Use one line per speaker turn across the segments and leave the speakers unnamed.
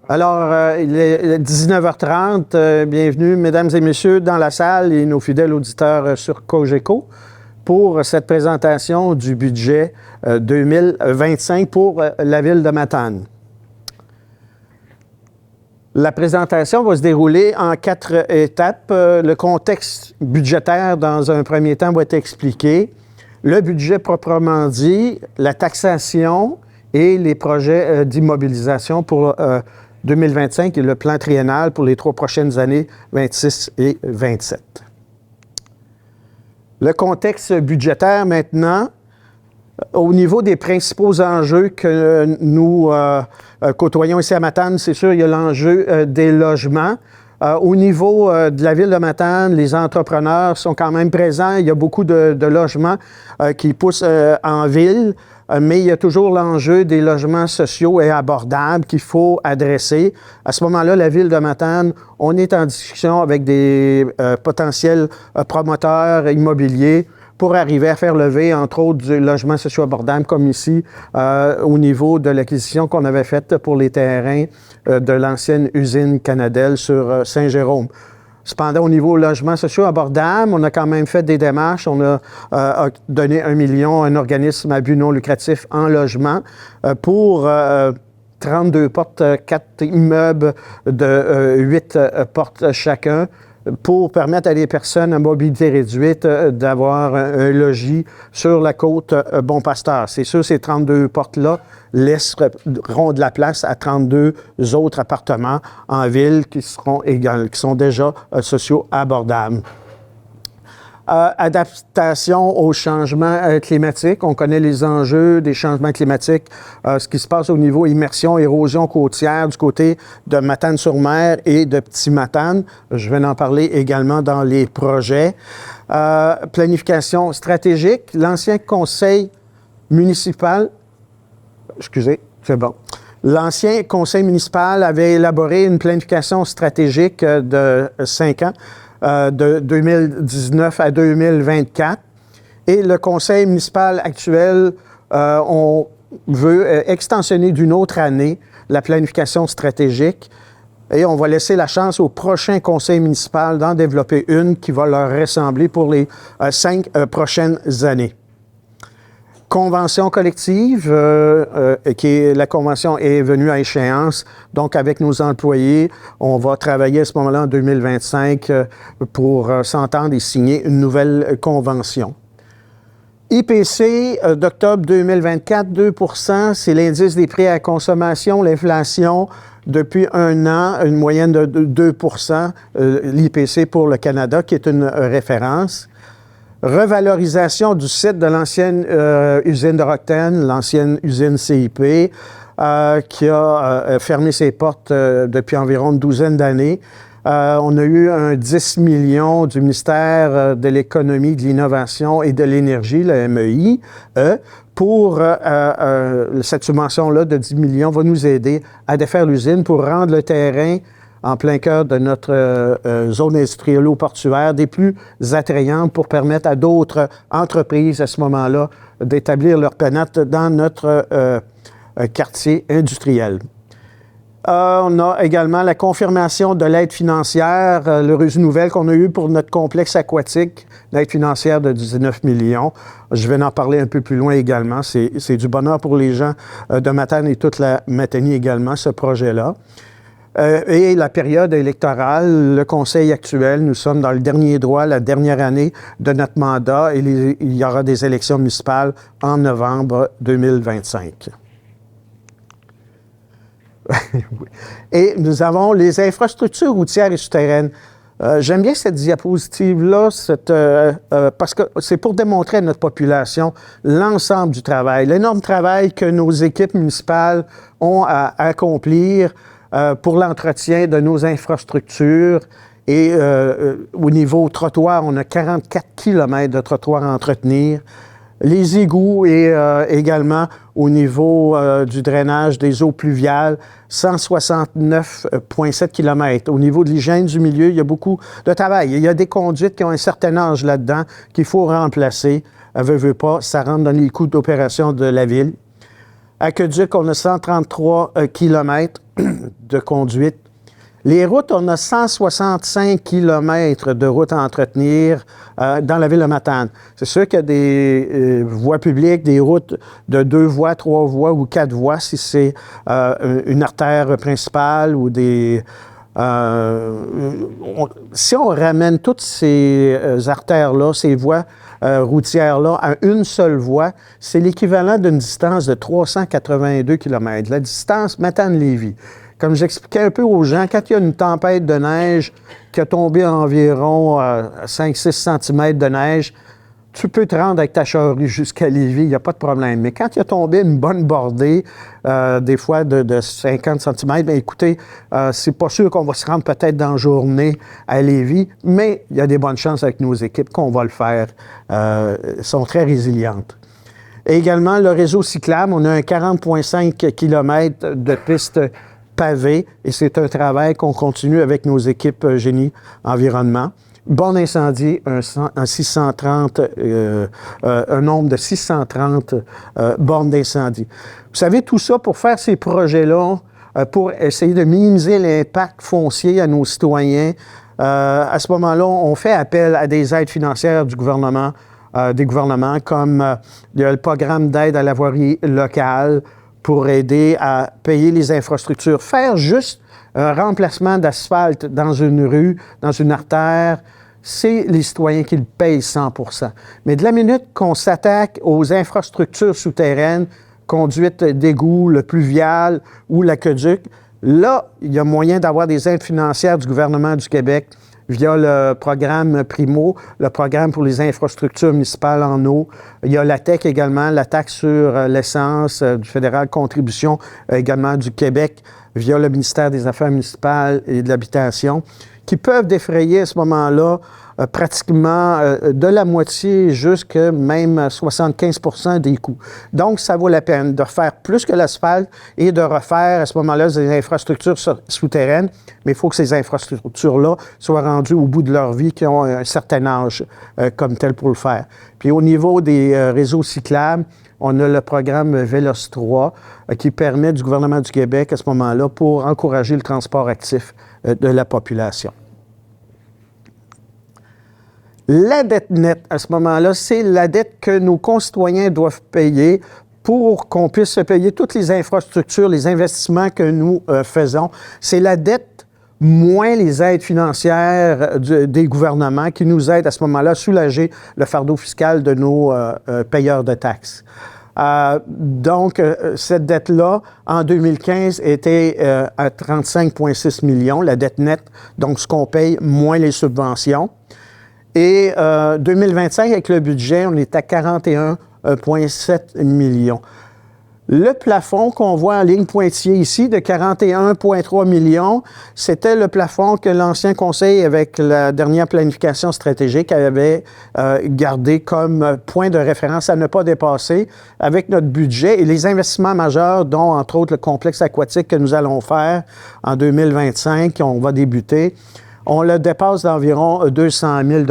Alors, il est 19h30. Bienvenue, mesdames et messieurs, dans la salle et nos fidèles auditeurs sur Cogeco pour cette présentation du budget 2025 pour la ville de Matane. La présentation va se dérouler en 4 étapes. Le contexte budgétaire, dans un premier temps, va être expliqué. Le budget proprement dit, la taxation et les projets d'immobilisation pour 2025 et le plan triennal pour les 3 prochaines années, 26 et 27. Le contexte budgétaire maintenant, au niveau des principaux enjeux que nous côtoyons ici à Matane, c'est sûr, il y a l'enjeu des logements. Au niveau de la ville de Matane, les entrepreneurs sont quand même présents. Il y a beaucoup de logements qui poussent en ville. Mais il y a toujours l'enjeu des logements sociaux et abordables qu'il faut adresser. À ce moment-là, la ville de Matane, on est en discussion avec des potentiels promoteurs immobiliers pour arriver à faire lever, entre autres, du logement socio-abordable, comme ici, au niveau de l'acquisition qu'on avait faite pour les terrains de l'ancienne usine Canadel sur Saint-Jérôme. Cependant, au niveau logement sociaux abordables, on a quand même fait des démarches. On a donné 1 million à un organisme à but non lucratif en logement pour 32 portes, 4 immeubles de 8 portes chacun pour permettre à des personnes à mobilité réduite d'avoir un logis sur la côte Bon-Pasteur. C'est sûr, ces 32 portes-là laisseront de la place à 32 autres appartements en ville qui sont déjà sociaux abordables. Adaptation aux changements climatiques. On connaît les enjeux des changements climatiques, ce qui se passe au niveau immersion, érosion côtière du côté de Matane-sur-Mer et de Petit-Matane. Je vais en parler également dans les projets. Planification stratégique. L'ancien conseil municipal, L'ancien conseil municipal avait élaboré une planification stratégique de 5 ans. De 2019 à 2024. Et le conseil municipal actuel, on veut extensionner d'une autre année la planification stratégique et on va laisser la chance au prochain conseil municipal d'en développer une qui va leur ressembler pour les 5 prochaines années. Convention collective, la convention est venue à échéance. Donc, avec nos employés, on va travailler à ce moment-là en 2025 pour s'entendre et signer une nouvelle convention. IPC d'octobre 2024, 2 %, c'est l'indice des prix à la consommation, l'inflation depuis 1 an, une moyenne de 2 %, l'IPC pour le Canada, qui est une référence. Revalorisation du site de l'ancienne usine de Rockten, l'ancienne usine CIP, qui a fermé ses portes depuis environ une douzaine d'années. On a eu un 10 millions du ministère de l'Économie, de l'Innovation et de l'Énergie, le MEI, pour cette subvention-là de 10 millions va nous aider à défaire l'usine pour rendre le terrain en plein cœur de notre zone industrielle-portuaire, des plus attrayantes pour permettre à d'autres entreprises à ce moment-là d'établir leur pénate dans notre quartier industriel. On a également la confirmation de l'aide financière, l'heureuse nouvelle qu'on a eue pour notre complexe aquatique, l'aide financière de 19 millions. Je vais en parler un peu plus loin également. C'est du bonheur pour les gens de Matane et toute la Matanie également, ce projet-là. Et la période électorale, le conseil actuel, nous sommes dans le dernier droit, la dernière année de notre mandat et il y aura des élections municipales en novembre 2025. Et nous avons les infrastructures routières et souterraines. J'aime bien cette diapositive-là parce que c'est pour démontrer à notre population l'ensemble du travail, l'énorme travail que nos équipes municipales ont à accomplir pour l'entretien de nos infrastructures. Et au niveau trottoir, on a 44 km de trottoirs à entretenir. Les égouts et également au niveau du drainage des eaux pluviales, 169,7 km. Au niveau de l'hygiène du milieu, il y a beaucoup de travail. Il y a des conduites qui ont un certain âge là-dedans qu'il faut remplacer. Veut pas, ça rentre dans les coûts d'opération de la ville. Aqueduc, on a 133 km de conduite. Les routes, on a 165 km de routes à entretenir dans la ville de Matane. C'est sûr qu'il y a des voies publiques, des routes de 2 voies, 3 voies ou 4 voies si c'est une artère principale ou des... si on ramène toutes ces artères-là, ces voies routières-là à une seule voie, c'est l'équivalent d'une distance de 382 km. La distance Matane-Lévis. Comme j'expliquais un peu aux gens, quand il y a une tempête de neige qui a tombé environ 5-6 cm de neige, tu peux te rendre avec ta charrue jusqu'à Lévis, il n'y a pas de problème. Mais quand il a tombé une bonne bordée, des fois de 50 cm, bien écoutez, c'est pas sûr qu'on va se rendre peut-être dans la journée à Lévis, mais il y a des bonnes chances avec nos équipes qu'on va le faire. Elles sont très résilientes. Et également, le réseau cyclable, on a un 40,5 km de pistes pavées et c'est un travail qu'on continue avec nos équipes génie environnement. Borne d'incendie, un nombre de 630 bornes d'incendie. Vous savez, tout ça pour faire ces projets-là, pour essayer de minimiser l'impact foncier à nos citoyens. À ce moment-là, on fait appel à des aides financières du gouvernement, des gouvernements, comme le programme d'aide à la voirie locale pour aider à payer les infrastructures. Faire juste un remplacement d'asphalte dans une rue, dans une artère, c'est les citoyens qui le payent 100 %. Mais de la minute qu'on s'attaque aux infrastructures souterraines, conduite d'égout, le pluvial ou l'aqueduc, là, il y a moyen d'avoir des aides financières du gouvernement du Québec via le programme Primo, le programme pour les infrastructures municipales en eau. Il y a la TEC également, la taxe sur l'essence du fédéral, contribution également du Québec via le ministère des Affaires municipales et de l'Habitation, qui peuvent défrayer à ce moment-là pratiquement de la moitié jusqu'à même 75 % des coûts. Donc, ça vaut la peine de faire plus que l'asphalte et de refaire à ce moment-là des infrastructures souterraines, mais il faut que ces infrastructures-là soient rendues au bout de leur vie, qui ont un certain âge comme tel pour le faire. Puis au niveau des réseaux cyclables, on a le programme Véloce 3 qui permet du gouvernement du Québec à ce moment-là pour encourager le transport actif de la population. La dette nette, à ce moment-là, c'est la dette que nos concitoyens doivent payer pour qu'on puisse se payer toutes les infrastructures, les investissements que nous faisons. C'est la dette moins les aides financières des gouvernements qui nous aident à ce moment-là à soulager le fardeau fiscal de nos payeurs de taxes. Donc, cette dette-là, en 2015, était à 35,6 millions, la dette nette, donc ce qu'on paye moins les subventions. Et 2025, avec le budget, on est à 41,7 millions. Le plafond qu'on voit en ligne pointillée ici, de 41,3 millions, c'était le plafond que l'ancien conseil, avec la dernière planification stratégique, avait gardé comme point de référence à ne pas dépasser avec notre budget et les investissements majeurs, dont entre autres le complexe aquatique que nous allons faire en 2025, on va débuter. On le dépasse d'environ 200 000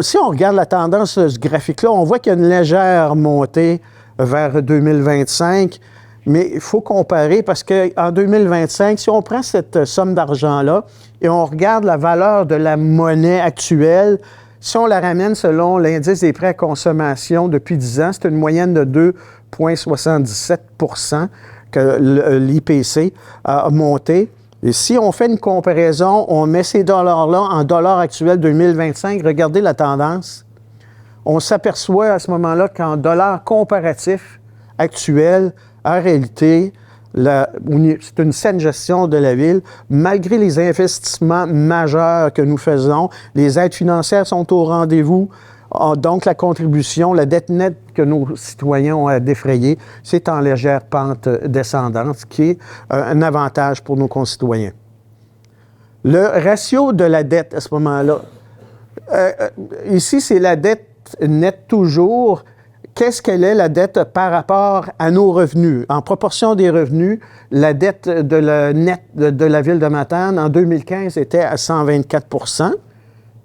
si on regarde la tendance de ce graphique-là, on voit qu'il y a une légère montée vers 2025, mais il faut comparer parce qu'en 2025, si on prend cette somme d'argent-là et on regarde la valeur de la monnaie actuelle, si on la ramène selon l'indice des prêts à consommation depuis 10 ans, c'est une moyenne de 2,77 % que l'IPC a monté. Et si on fait une comparaison, on met ces dollars-là en dollars actuels 2025, regardez la tendance. On s'aperçoit à ce moment-là qu'en dollars comparatifs actuels, en réalité, c'est une saine gestion de la ville. Malgré les investissements majeurs que nous faisons, les aides financières sont au rendez-vous. Donc, la contribution, la dette nette que nos citoyens ont à défrayer, c'est en légère pente descendante, ce qui est un avantage pour nos concitoyens. Le ratio de la dette à ce moment-là, ici, c'est la dette nette toujours. Qu'est-ce qu'elle est, la dette, par rapport à nos revenus? En proportion des revenus, la dette de la ville de Matane, en 2015, était à 124 %.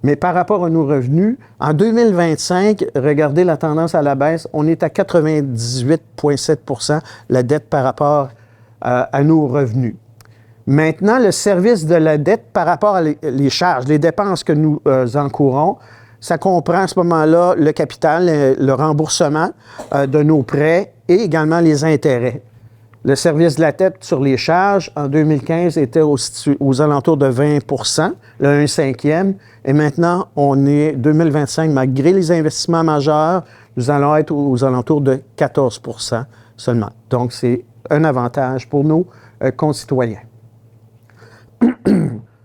Mais par rapport à nos revenus, en 2025, regardez la tendance à la baisse, on est à 98,7 la dette par rapport à nos revenus. Maintenant, le service de la dette par rapport à les charges, les dépenses que nous encourons, ça comprend à ce moment-là le capital, le remboursement de nos prêts et également les intérêts. Le service de la dette sur les charges, en 2015, était aux alentours de 20 le 1/5e. Et maintenant, on est 2025, malgré les investissements majeurs, nous allons être aux alentours de 14 seulement. Donc, c'est un avantage pour nos concitoyens.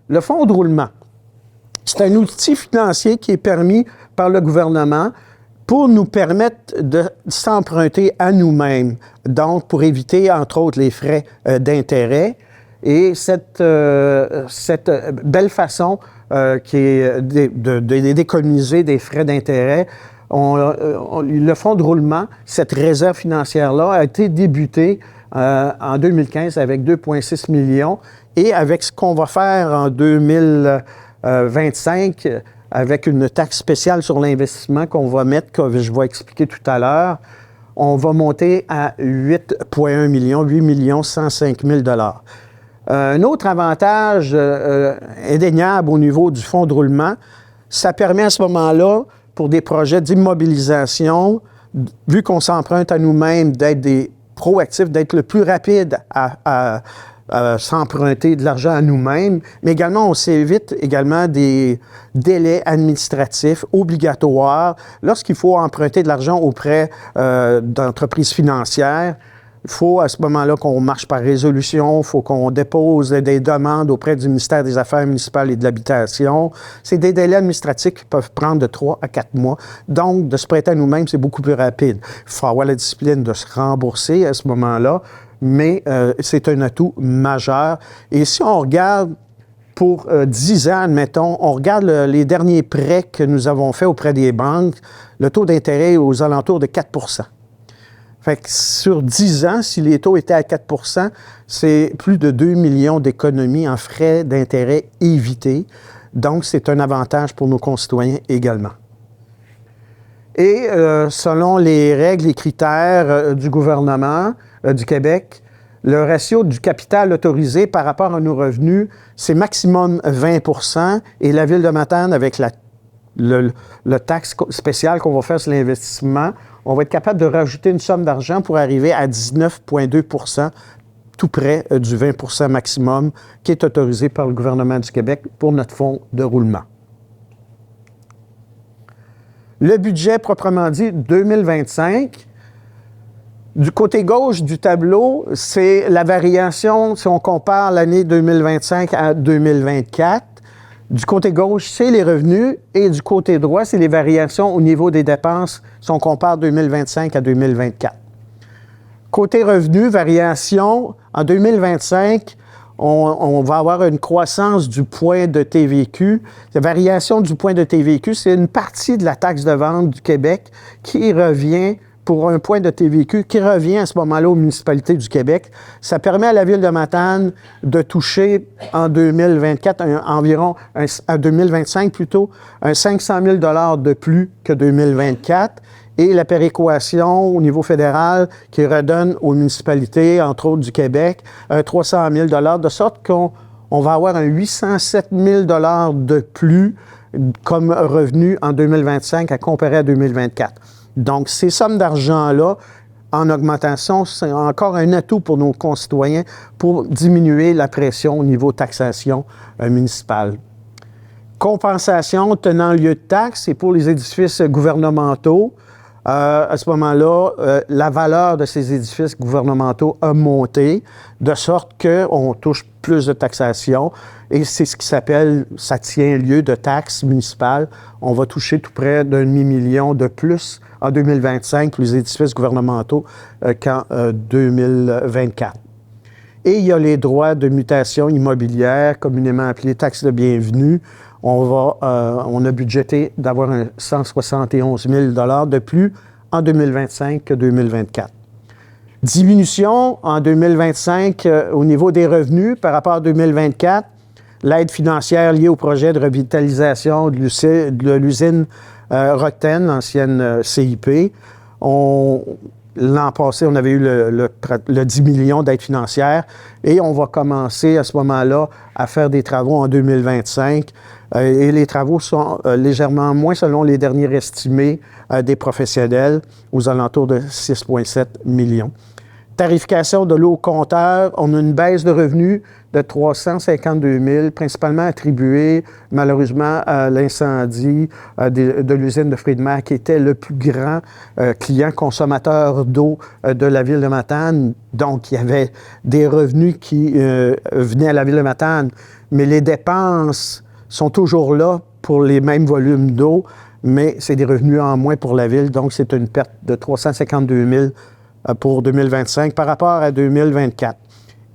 Le fonds de roulement, c'est un outil financier qui est permis par le gouvernement pour nous permettre de s'emprunter à nous-mêmes, donc pour éviter, entre autres, les frais d'intérêt. Et cette belle façon qui est d'économiser des frais d'intérêt, le fonds de roulement, cette réserve financière-là, a été débutée en 2015 avec 2,6 millions et avec ce qu'on va faire en 2025, avec une taxe spéciale sur l'investissement qu'on va mettre, que je vais expliquer tout à l'heure, on va monter à 8,1 millions, 8 105 000 $. Un autre avantage indéniable au niveau du fonds de roulement, ça permet à ce moment-là, pour des projets d'immobilisation, vu qu'on s'emprunte à nous-mêmes, d'être des proactifs, d'être le plus rapide à s'emprunter de l'argent à nous-mêmes, mais également, on s'évite également des délais administratifs obligatoires lorsqu'il faut emprunter de l'argent auprès d'entreprises financières. Il faut à ce moment-là qu'on marche par résolution, il faut qu'on dépose des demandes auprès du ministère des Affaires municipales et de l'Habitation. C'est des délais administratifs qui peuvent prendre de 3 à 4 mois. Donc, de se prêter à nous-mêmes, c'est beaucoup plus rapide. Il faut avoir la discipline de se rembourser à ce moment-là, mais c'est un atout majeur. Et si on regarde pour 10 ans, admettons, on regarde les derniers prêts que nous avons faits auprès des banques, le taux d'intérêt est aux alentours de 4 %. Fait que sur 10 ans, si les taux étaient à 4 %, c'est plus de 2 millions d'économies en frais d'intérêt évités. Donc, c'est un avantage pour nos concitoyens également. Et selon les règles et critères du gouvernement du Québec, le ratio du capital autorisé par rapport à nos revenus, c'est maximum 20 % et la Ville de Matane, avec le taxe spéciale qu'on va faire sur l'investissement, on va être capable de rajouter une somme d'argent pour arriver à 19,2 %, tout près du 20 % maximum qui est autorisé par le gouvernement du Québec pour notre fonds de roulement. Le budget proprement dit 2025, du côté gauche du tableau, c'est la variation si on compare l'année 2025 à 2024. Du côté gauche, c'est les revenus et du côté droit, c'est les variations au niveau des dépenses si on compare 2025 à 2024. Côté revenus, variation, en 2025, on va avoir une croissance du point de TVQ. La variation du point de TVQ, c'est une partie de la taxe de vente du Québec qui revient pour un point de TVQ qui revient à ce moment-là aux municipalités du Québec. Ça permet à la Ville de Matane de toucher en 2024 à 2025 plutôt, un 500 000 $ de plus que 2024. Et la péréquation au niveau fédéral qui redonne aux municipalités, entre autres du Québec, 300 000 $, de sorte qu'on va avoir un 807 000 $ de plus comme revenu en 2025 à comparer à 2024. Donc, ces sommes d'argent-là, en augmentation, c'est encore un atout pour nos concitoyens pour diminuer la pression au niveau taxation municipale. Compensation tenant lieu de taxe, c'est pour les édifices gouvernementaux. À ce moment-là, la valeur de ces édifices gouvernementaux a monté, de sorte qu'on touche plus de taxation. Et c'est ce qui s'appelle, ça tient lieu de taxes municipales. On va toucher tout près d'un demi-million de plus en 2025 pour les édifices gouvernementaux qu'en 2024. Et il y a les droits de mutation immobilière, communément appelés taxes de bienvenue. On a budgété d'avoir un 171 000 $ de plus en 2025 que 2024. Diminution en 2025 au niveau des revenus par rapport à 2024. l'aide financière liée au projet de revitalisation de l'usine Rockten, ancienne CIP. L'an passé, on avait eu le 10 millions d'aide financière et on va commencer à ce moment-là à faire des travaux en 2025. Et les travaux sont légèrement moins selon les derniers estimés des professionnels, aux alentours de 6,7 millions. Tarification de l'eau au compteur, on a une baisse de revenus de 352 000, principalement attribuée malheureusement à l'incendie de l'usine de fruits de mer, qui était le plus grand client consommateur d'eau de la ville de Matane. Donc, il y avait des revenus qui venaient à la ville de Matane, mais les dépenses sont toujours là pour les mêmes volumes d'eau, mais c'est des revenus en moins pour la ville. Donc, c'est une perte de 352 000 pour 2025 par rapport à 2024.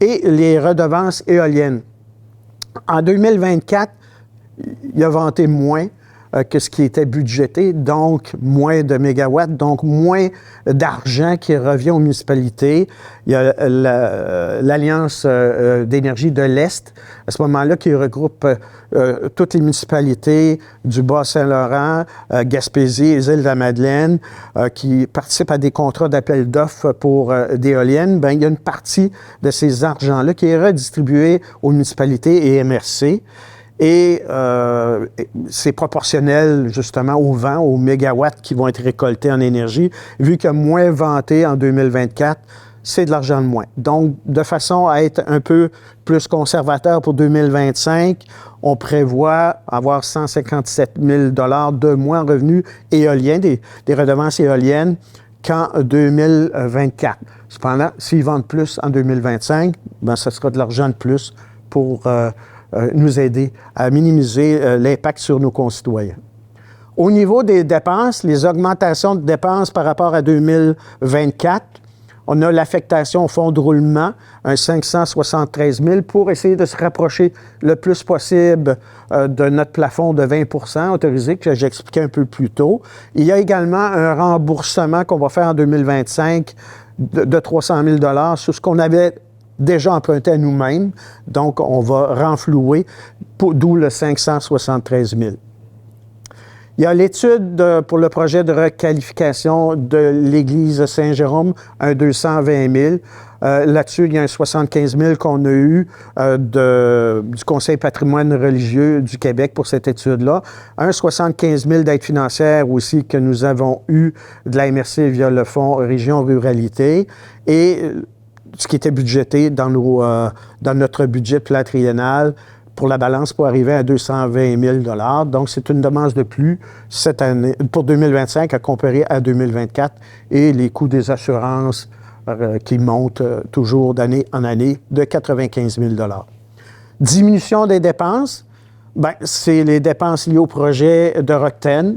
Et les redevances éoliennes. En 2024, il a vanté moins que ce qui était budgété, donc moins de mégawatts, donc moins d'argent qui revient aux municipalités. Il y a l'Alliance d'énergie de l'Est, à ce moment-là, qui regroupe toutes les municipalités du Bas-Saint-Laurent, Gaspésie et les Îles-de-la-Madeleine, qui participent à des contrats d'appel d'offres pour d'éoliennes. Bien, il y a une partie de ces argents-là qui est redistribuée aux municipalités et MRC. Et c'est proportionnel justement au vent, aux mégawatts qui vont être récoltés en énergie. Vu que moins vanté en 2024, c'est de l'argent de moins. Donc, de façon à être un peu plus conservateur pour 2025, on prévoit avoir 157 000 $ de moins en revenus éoliens, des redevances éoliennes, qu'en 2024. Cependant, s'ils vendent plus en 2025, bien, ce sera de l'argent de plus pour nous aider à minimiser l'impact sur nos concitoyens. Au niveau des dépenses, les augmentations de dépenses par rapport à 2024, on a l'affectation au fonds de roulement, un 573 000 pour essayer de se rapprocher le plus possible de notre plafond de 20 % autorisé, que j'expliquais un peu plus tôt. Il y a également un remboursement qu'on va faire en 2025 de 300 000 $ sur ce qu'on avait déjà emprunté à nous-mêmes. Donc, on va renflouer, d'où le 573 000. Il y a l'étude pour le projet de requalification de l'église Saint-Jérôme, un 220 000. Là-dessus, il y a un 75 000 qu'on a eu du Conseil patrimoine religieux du Québec pour cette étude-là. Un 75 000 d'aide financière aussi que nous avons eu de la MRC via le Fonds Région Ruralité. Et ce qui était budgété dans notre budget plan triennal pour la balance pour arriver à 220 000 $. Donc, c'est une demande de plus cette année, pour 2025 à comparer à 2024 et les coûts des assurances qui montent toujours d'année en année de 95 000 $. Diminution des dépenses, bien, c'est les dépenses liées au projet de Rockten,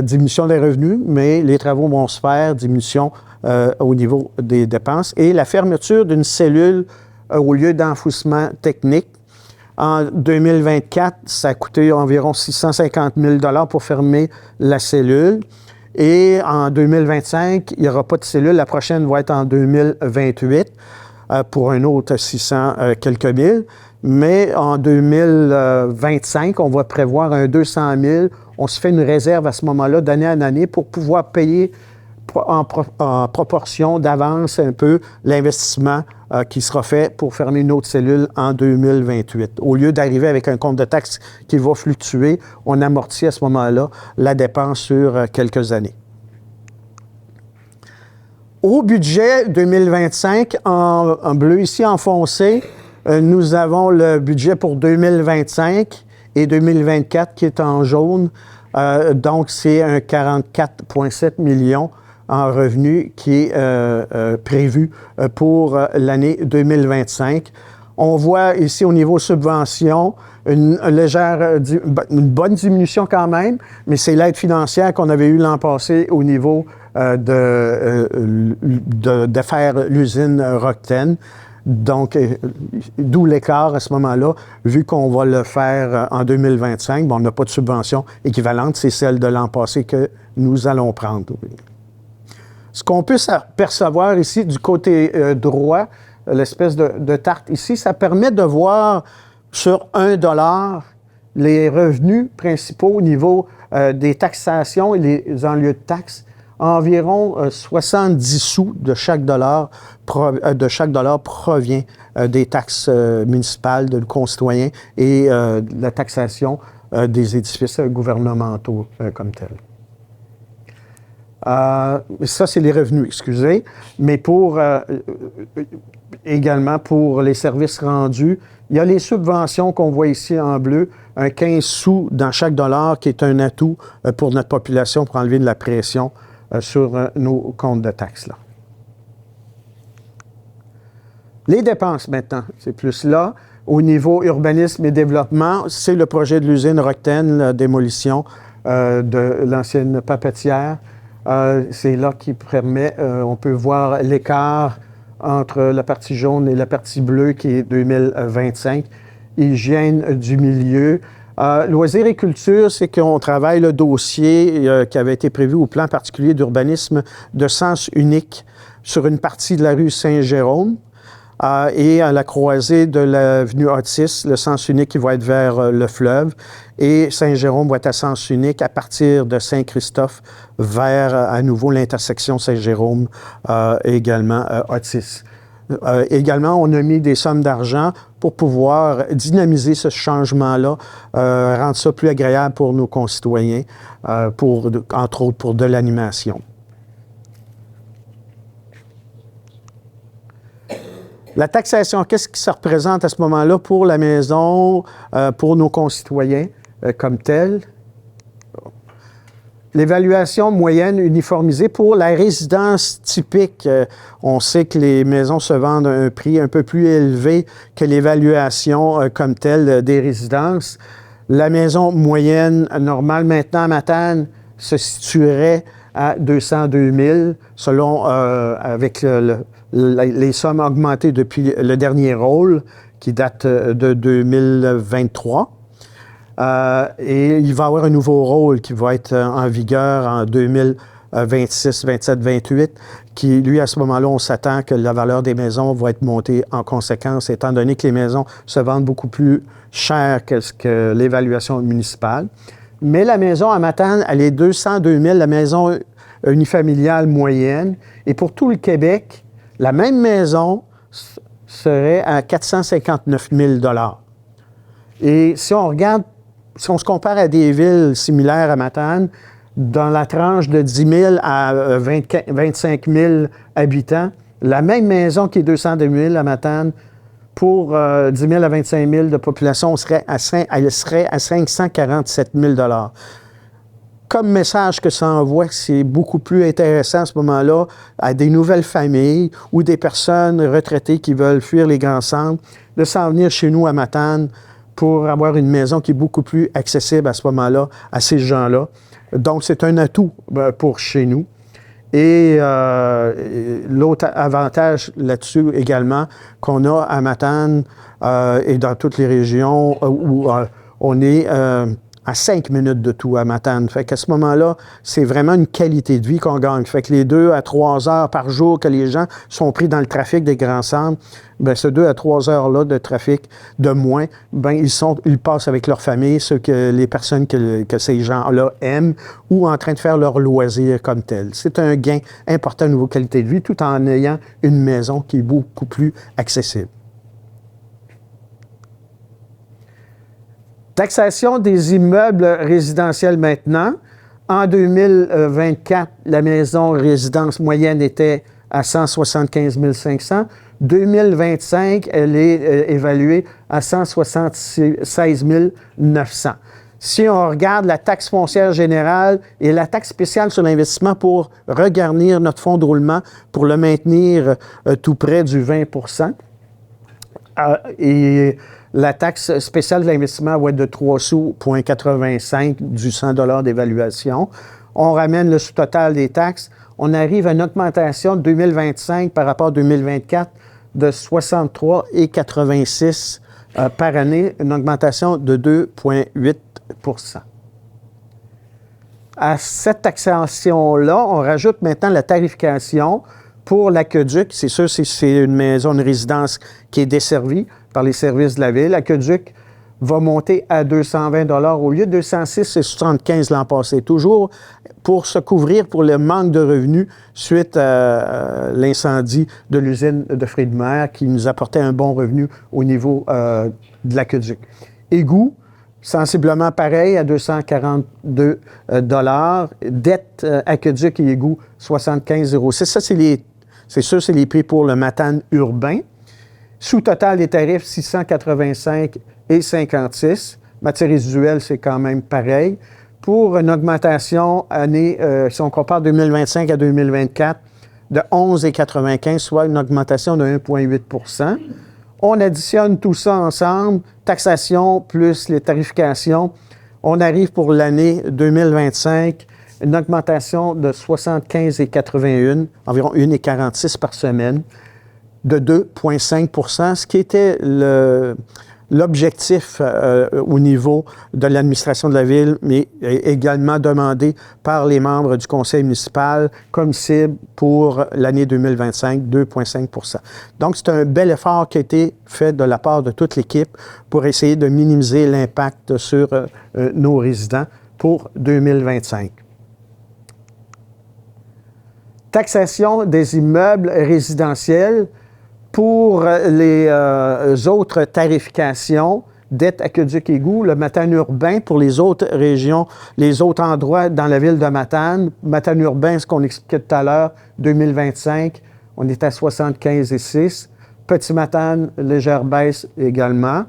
diminution des revenus, mais les travaux vont se faire, diminution au niveau des dépenses, et la fermeture d'une cellule au lieu d'enfouissement technique. En 2024, ça a coûté environ 650 000 $ pour fermer la cellule. Et en 2025, il n'y aura pas de cellule. La prochaine va être en 2028 pour un autre 600 quelques mille. Mais en 2025, on va prévoir un 200 000. On se fait une réserve à ce moment-là d'année en année pour pouvoir payer en proportion d'avance un peu l'investissement qui sera fait pour fermer une autre cellule en 2028. Au lieu d'arriver avec un compte de taxes qui va fluctuer, on amortit à ce moment-là la dépense sur quelques années. Au budget 2025, en bleu ici en foncé, nous avons le budget pour 2025 et 2024 qui est en jaune. Donc, c'est un 44,7 millions en revenus qui est prévu pour l'année 2025. On voit ici au niveau subvention une bonne diminution quand même, mais c'est l'aide financière qu'on avait eue l'an passé au niveau de faire l'usine Rockten. Donc, d'où l'écart à ce moment-là, vu qu'on va le faire en 2025, bon, on n'a pas de subvention équivalente, c'est celle de l'an passé que nous allons prendre. Ce qu'on peut percevoir ici du côté droit, l'espèce de tarte ici, ça permet de voir sur 1 $, les revenus principaux au niveau des taxations et les enlieux de taxes, environ 70 sous de chaque dollar provient des taxes municipales de nos concitoyens et de la taxation des édifices gouvernementaux comme tels. Ça, c'est les revenus, excusez, mais également pour les services rendus, il y a les subventions qu'on voit ici en bleu, un 15 sous dans chaque dollar qui est un atout pour notre population pour enlever de la pression sur nos comptes de taxes. Là. Les dépenses maintenant, c'est plus là. Au niveau urbanisme et développement, c'est le projet de l'usine Rockten, la démolition de l'ancienne papetière. C'est là qui permet, on peut voir l'écart entre la partie jaune et la partie bleue qui est 2025. Hygiène du milieu. Loisirs et culture, c'est qu'on travaille le dossier qui avait été prévu au plan particulier d'urbanisme de sens unique sur une partie de la rue Saint-Jérôme et à la croisée de l'avenue Otis, le sens unique qui va être vers le fleuve. Et Saint-Jérôme va être à sens unique à partir de Saint-Christophe vers à nouveau l'intersection Saint-Jérôme également Otis. Également, on a mis des sommes d'argent pour pouvoir dynamiser ce changement-là, rendre ça plus agréable pour nos concitoyens, entre autres pour de l'animation. La taxation, qu'est-ce que ça représente à ce moment-là pour la maison, pour nos concitoyens comme tels? L'évaluation moyenne uniformisée pour la résidence typique. On sait que les maisons se vendent à un prix un peu plus élevé que l'évaluation comme telle des résidences. La maison moyenne normale maintenant à Matane se situerait à 202 000 selon avec les sommes augmentées depuis le dernier rôle qui date de 2023. Et il va y avoir un nouveau rôle qui va être en vigueur en 2026, 27, 28, qui, lui, à ce moment-là, on s'attend que la valeur des maisons va être montée en conséquence, étant donné que les maisons se vendent beaucoup plus cher que l'évaluation municipale. Mais la maison à Matane, elle est 202 000, la maison unifamiliale moyenne. Et pour tout le Québec, la même maison serait à 459 000 $. Et si on regarde, si on se compare à des villes similaires à Matane, dans la tranche de 10 000 à 25 000 habitants, la même maison qui est 202 000 à Matane, pour 10 000 à 25 000 de population, elle serait à 547 000 $. Comme message que ça envoie, c'est beaucoup plus intéressant à ce moment-là à des nouvelles familles ou des personnes retraitées qui veulent fuir les grands centres, de s'en venir chez nous à Matane pour avoir une maison qui est beaucoup plus accessible à ce moment-là à ces gens-là. Donc, c'est un atout pour chez nous. Et l'autre avantage là-dessus également qu'on a à Matane et dans toutes les régions où on est à 5 minutes de tout à Matane. Fait qu'à ce moment-là, c'est vraiment une qualité de vie qu'on gagne. Fait que les 2 à 3 heures par jour que les gens sont pris dans le trafic des grands centres, bien, ce 2 à 3 heures-là de trafic de moins, bien, ils passent avec leur famille, les personnes que ces gens-là aiment ou en train de faire leur loisir comme tel. C'est un gain important au niveau qualité de vie tout en ayant une maison qui est beaucoup plus accessible. Taxation des immeubles résidentiels maintenant. En 2024, la maison résidence moyenne était à 175 500. 2025, elle est évaluée à 176 900. Si on regarde la taxe foncière générale et la taxe spéciale sur l'investissement pour regarnir notre fonds de roulement, pour le maintenir tout près du 20 et la taxe spéciale de l'investissement va être de 3 sous,85 du 100 $ d'évaluation. On ramène le sous-total des taxes. On arrive à une augmentation de 2025 par rapport à 2024 de 63,86 par année, une augmentation de 2,8 %. À cette taxation-là, on rajoute maintenant la tarification pour l'aqueduc. C'est sûr, c'est une maison, une résidence qui est desservie par les services de la ville. L'aqueduc va monter à 220 $ au lieu de 206,75 l'an passé, toujours pour se couvrir pour le manque de revenus suite à l'incendie de l'usine de fruits de mer qui nous apportait un bon revenu au niveau de l'aqueduc. Égout, sensiblement pareil à 242 $. Dette aqueduc et égout, 75,06. Ça, c'est sûr, c'est les prix pour le Matane urbain. Sous-total des tarifs, 685 et 56. Matière résiduelle, c'est quand même pareil. Pour une augmentation année, si on compare 2025 à 2024, de 11,95, soit une augmentation de 1,8 %. On additionne tout ça ensemble, taxation plus les tarifications. On arrive pour l'année 2025, une augmentation de 75,81, environ 1,46 par semaine, de 2,5 %, ce qui était l'objectif au niveau de l'administration de la Ville, mais également demandé par les membres du conseil municipal comme cible pour l'année 2025, 2,5 %. Donc, c'est un bel effort qui a été fait de la part de toute l'équipe pour essayer de minimiser l'impact sur nos résidents pour 2025. Taxation des immeubles résidentiels. Pour les autres tarifications, dette aqueduc égout, le Matane urbain pour les autres régions, les autres endroits dans la ville de Matane. Matane urbain, ce qu'on expliquait tout à l'heure, 2025, on est à 75,6. Petit Matane, légère baisse également.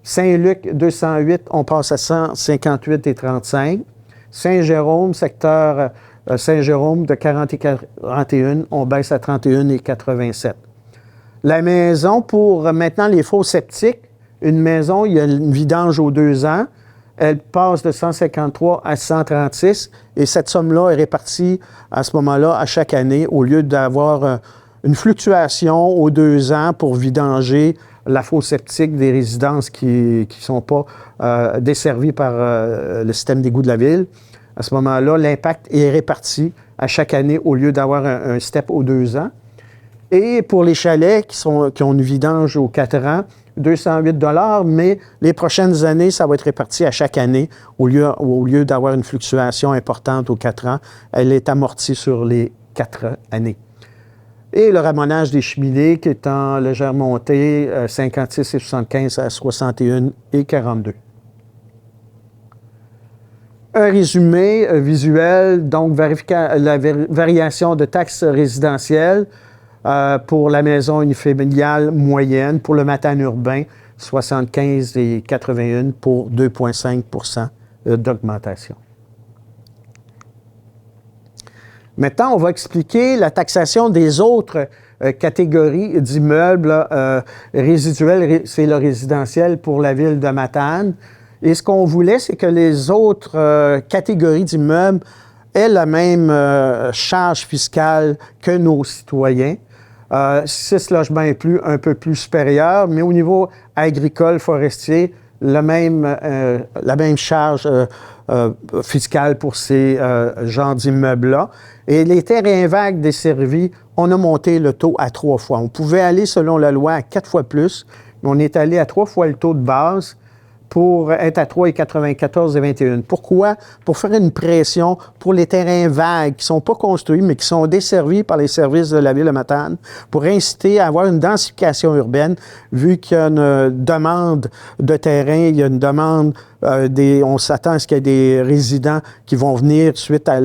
Saint-Luc, 208, on passe à 158,35. Saint-Jérôme, secteur Saint-Jérôme de 40 et 41, on baisse à 31,87. La maison, pour maintenant les faux septiques, une maison, il y a une vidange aux 2 ans, elle passe de 153 à 136 et cette somme-là est répartie à ce moment-là à chaque année au lieu d'avoir une fluctuation aux 2 ans pour vidanger la fosse septique des résidences qui ne sont pas desservies par le système d'égout de la Ville. À ce moment-là, l'impact est réparti à chaque année au lieu d'avoir un step aux 2 ans. Et pour les chalets qui ont une vidange aux 4 ans, 208 $, mais les prochaines années, ça va être réparti à chaque année. Au lieu d'avoir une fluctuation importante aux 4 ans, elle est amortie sur les 4 années. Et le ramonage des cheminées qui est en légère montée, 56,75 à 61,42. Un résumé visuel, donc la variation de taxes résidentielles. Pour la maison unifamiliale moyenne, pour le Matane urbain, 75,81 pour 2,5 % d'augmentation. Maintenant, on va expliquer la taxation des autres catégories d'immeubles résiduels, c'est le résidentiel pour la ville de Matane. Et ce qu'on voulait, c'est que les autres catégories d'immeubles aient la même charge fiscale que nos citoyens. 6 logements et plus, un peu plus supérieur, mais au niveau agricole, forestier, la même charge fiscale pour ces genres d'immeubles-là. Et les terrains vagues desservis, on a monté le taux à 3 fois. On pouvait aller, selon la loi, à 4 fois plus, mais on est allé à 3 fois le taux de base pour être à 3,94,21. Pourquoi? Pour faire une pression pour les terrains vagues qui ne sont pas construits, mais qui sont desservis par les services de la Ville de Matane, pour inciter à avoir une densification urbaine, vu qu'il y a une demande de terrain, il y a une demande, on s'attend à ce qu'il y ait des résidents qui vont venir suite à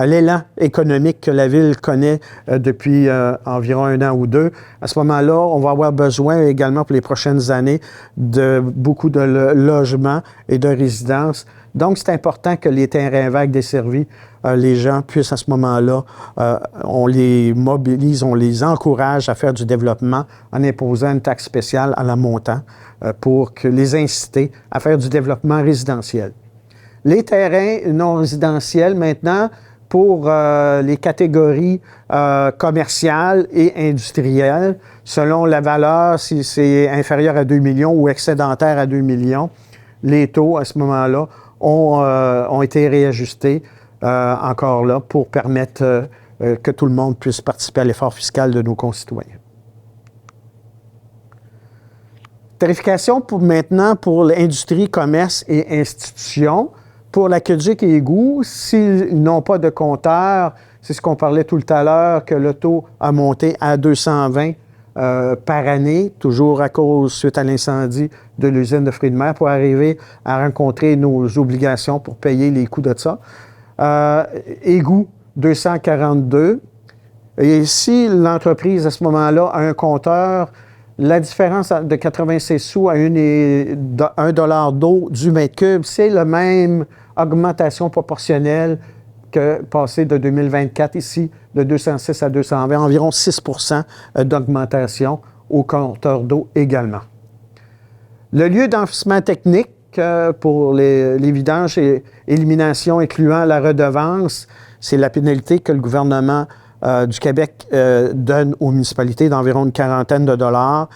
l'élan économique que la Ville connaît depuis environ 1 an ou 2. À ce moment-là, on va avoir besoin également pour les prochaines années de beaucoup de logements et de résidences. Donc, c'est important que les terrains vagues desservis, les gens puissent à ce moment-là, on les mobilise, on les encourage à faire du développement en imposant une taxe spéciale à la montant pour les inciter à faire du développement résidentiel. Les terrains non résidentiels, maintenant, pour les catégories commerciales et industrielles, selon la valeur, si c'est inférieur à 2 millions ou excédentaire à 2 millions, les taux, à ce moment-là, ont été réajustés encore là pour permettre que tout le monde puisse participer à l'effort fiscal de nos concitoyens. Tarification maintenant pour l'industrie, commerce et institutions. Pour l'aqueduc et égouts, s'ils n'ont pas de compteur, c'est ce qu'on parlait tout à l'heure, que le taux a monté à 220 par année, toujours à cause, suite à l'incendie de l'usine de fruits de mer, pour arriver à rencontrer nos obligations pour payer les coûts de ça. Égouts, 242. Et si l'entreprise, à ce moment-là, a un compteur, la différence de 86 sous à 1 $ d'eau du mètre cube, c'est la même augmentation proportionnelle que passé de 2024 ici, de 206 à 220, environ 6 % d'augmentation au compteur d'eau également. Le lieu d'enfouissement technique pour les vidanges et élimination incluant la redevance, c'est la pénalité que le gouvernement du Québec donne aux municipalités d'environ une quarantaine de dollars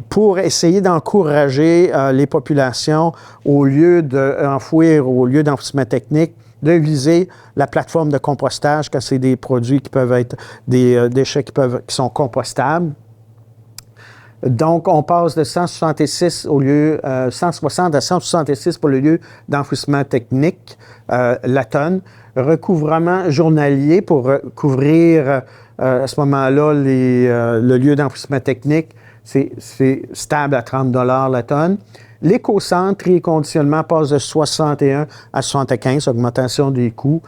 pour essayer d'encourager les populations, au lieu d'enfouir, au lieu d'enfouissement technique, de viser la plateforme de compostage, quand c'est des produits qui peuvent être des déchets qui sont compostables. Donc, on passe de 166 au lieu 160 à 166 pour le lieu d'enfouissement technique, la tonne. Recouvrement journalier pour couvrir à ce moment-là le lieu d'enfouissement technique, c'est stable à 30 $ la tonne. L'éco-centre, tri et conditionnement passe de 61 à 75, augmentation des coûts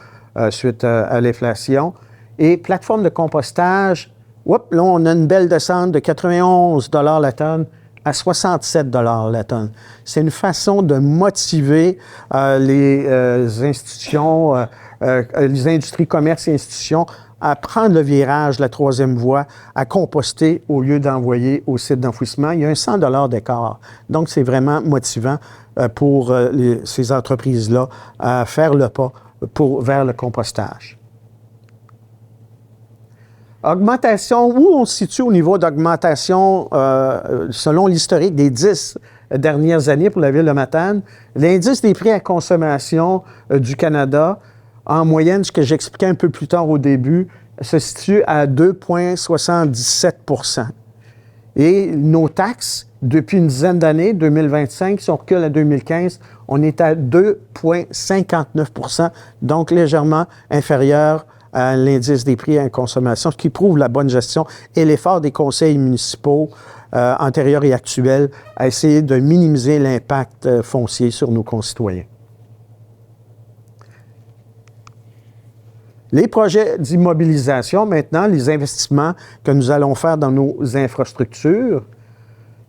suite à l'inflation. Et plateforme de compostage, là, on a une belle descente de 91 $ la tonne à 67 $ la tonne. C'est une façon de motiver les institutions, les industries, commerce et institutions à prendre le virage, la troisième voie, à composter au lieu d'envoyer au site d'enfouissement. Il y a un 100 $ d'écart. Donc, c'est vraiment motivant pour ces entreprises-là à faire le pas vers le compostage. Augmentation, où on se situe au niveau d'augmentation selon l'historique des 10 dernières années pour la ville de Matane? L'indice des prix à consommation du Canada, en moyenne, ce que j'expliquais un peu plus tard au début, se situe à 2,77 %. Et nos taxes, depuis une dizaine d'années, 2025, si on recule à 2015, on est à 2,59 %, donc légèrement inférieur à l'indice des prix à la consommation, ce qui prouve la bonne gestion et l'effort des conseils municipaux antérieurs et actuels à essayer de minimiser l'impact foncier sur nos concitoyens. Les projets d'immobilisation, maintenant, les investissements que nous allons faire dans nos infrastructures,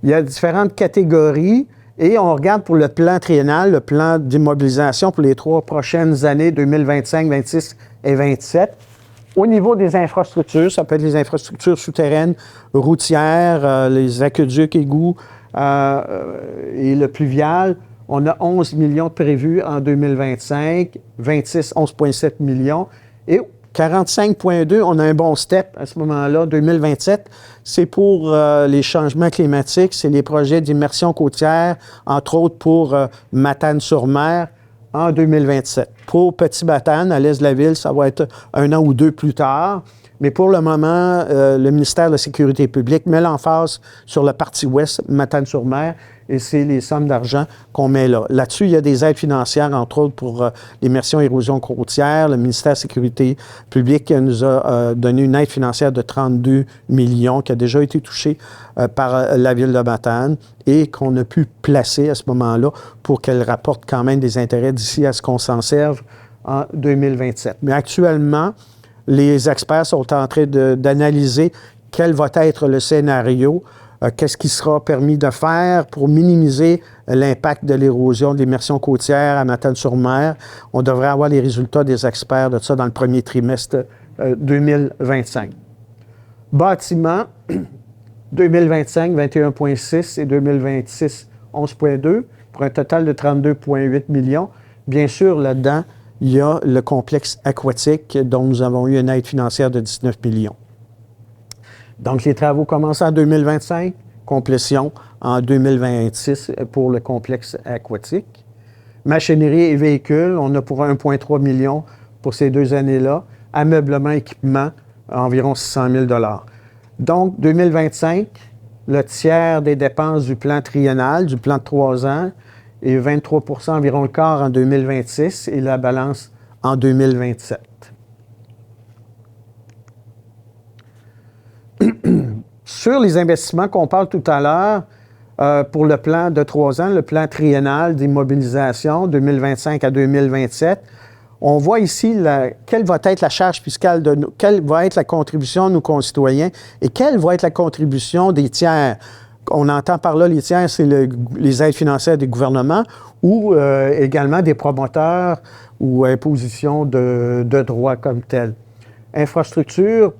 il y a différentes catégories et on regarde pour le plan triennal, le plan d'immobilisation pour les 3 prochaines années, 2025, 2026 et 2027. Au niveau des infrastructures, ça peut être les infrastructures souterraines, routières, les aqueducs, égouts et le pluvial. On a 11 millions de prévus en 2025, 26, 11,7 millions. Et 45,2, on a un bon step à ce moment-là, 2027. C'est pour les changements climatiques, c'est les projets d'immersion côtière, entre autres pour Matane-sur-Mer en 2027. Pour Petit-Matane, à l'est de la ville, ça va être 1 an ou 2 plus tard. Mais pour le moment, le ministère de la Sécurité publique met l'emphase sur la partie ouest, Matane-sur-Mer, et c'est les sommes d'argent qu'on met là. Là-dessus, il y a des aides financières, entre autres pour l'immersion et érosion côtière. Le ministère de la Sécurité publique nous a donné une aide financière de 32 millions qui a déjà été touchée par la ville de Matane et qu'on a pu placer à ce moment-là pour qu'elle rapporte quand même des intérêts d'ici à ce qu'on s'en serve en 2027. Mais actuellement, les experts sont en train d'analyser quel va être le scénario, qu'est-ce qui sera permis de faire pour minimiser l'impact de l'érosion de l'immersion côtière à Matane-sur-Mer. On devrait avoir les résultats des experts de ça dans le premier trimestre 2025. Bâtiment, 2025, 21,6 et 2026, 11,2 pour un total de 32,8 millions. Bien sûr, là-dedans, il y a le complexe aquatique dont nous avons eu une aide financière de 19 millions. Donc, les travaux commencent en 2025, complétion en 2026 pour le complexe aquatique. Machinerie et véhicules, on a pour 1,3 million pour ces 2 années-là. Ameublement, équipement, environ 600 000 $. Donc, 2025, le tiers des dépenses du plan triennal, du plan de 3 ans, et 23 %, environ le quart en 2026, et la balance en 2027. Sur les investissements qu'on parle tout à l'heure, pour le plan de 3 ans, le plan triennal d'immobilisation 2025 à 2027, on voit ici quelle va être la charge fiscale, quelle va être la contribution de nos concitoyens et quelle va être la contribution des tiers. On entend par là, les tiers, c'est les aides financières des gouvernements ou également des promoteurs ou impositions de droits comme tels. Infrastructure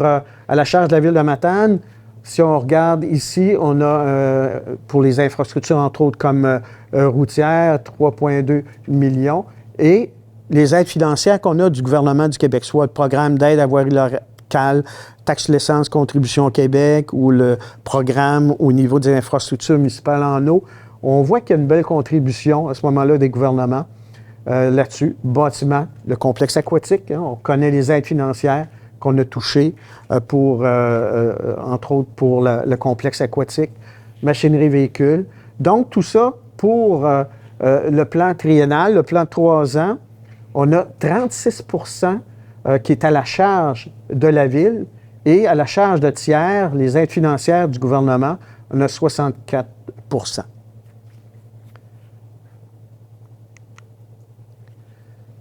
à la charge de la Ville de Matane. Si on regarde ici, on a pour les infrastructures, entre autres, comme routières, 3,2 millions. Et les aides financières qu'on a du gouvernement du Québec, soit le programme d'aide à voirie locale, taxe l'essence, contribution au Québec, ou le programme au niveau des infrastructures municipales en eau, on voit qu'il y a une belle contribution à ce moment-là des gouvernements là-dessus. Bâtiment, le complexe aquatique, on connaît les aides financières qu'on a touchées entre autres pour le complexe aquatique, machinerie véhicule. Donc, tout ça pour le plan triennal, le plan de 3 ans, on a 36 % qui est à la charge de la Ville et à la charge de tiers, les aides financières du gouvernement, on a 64 %.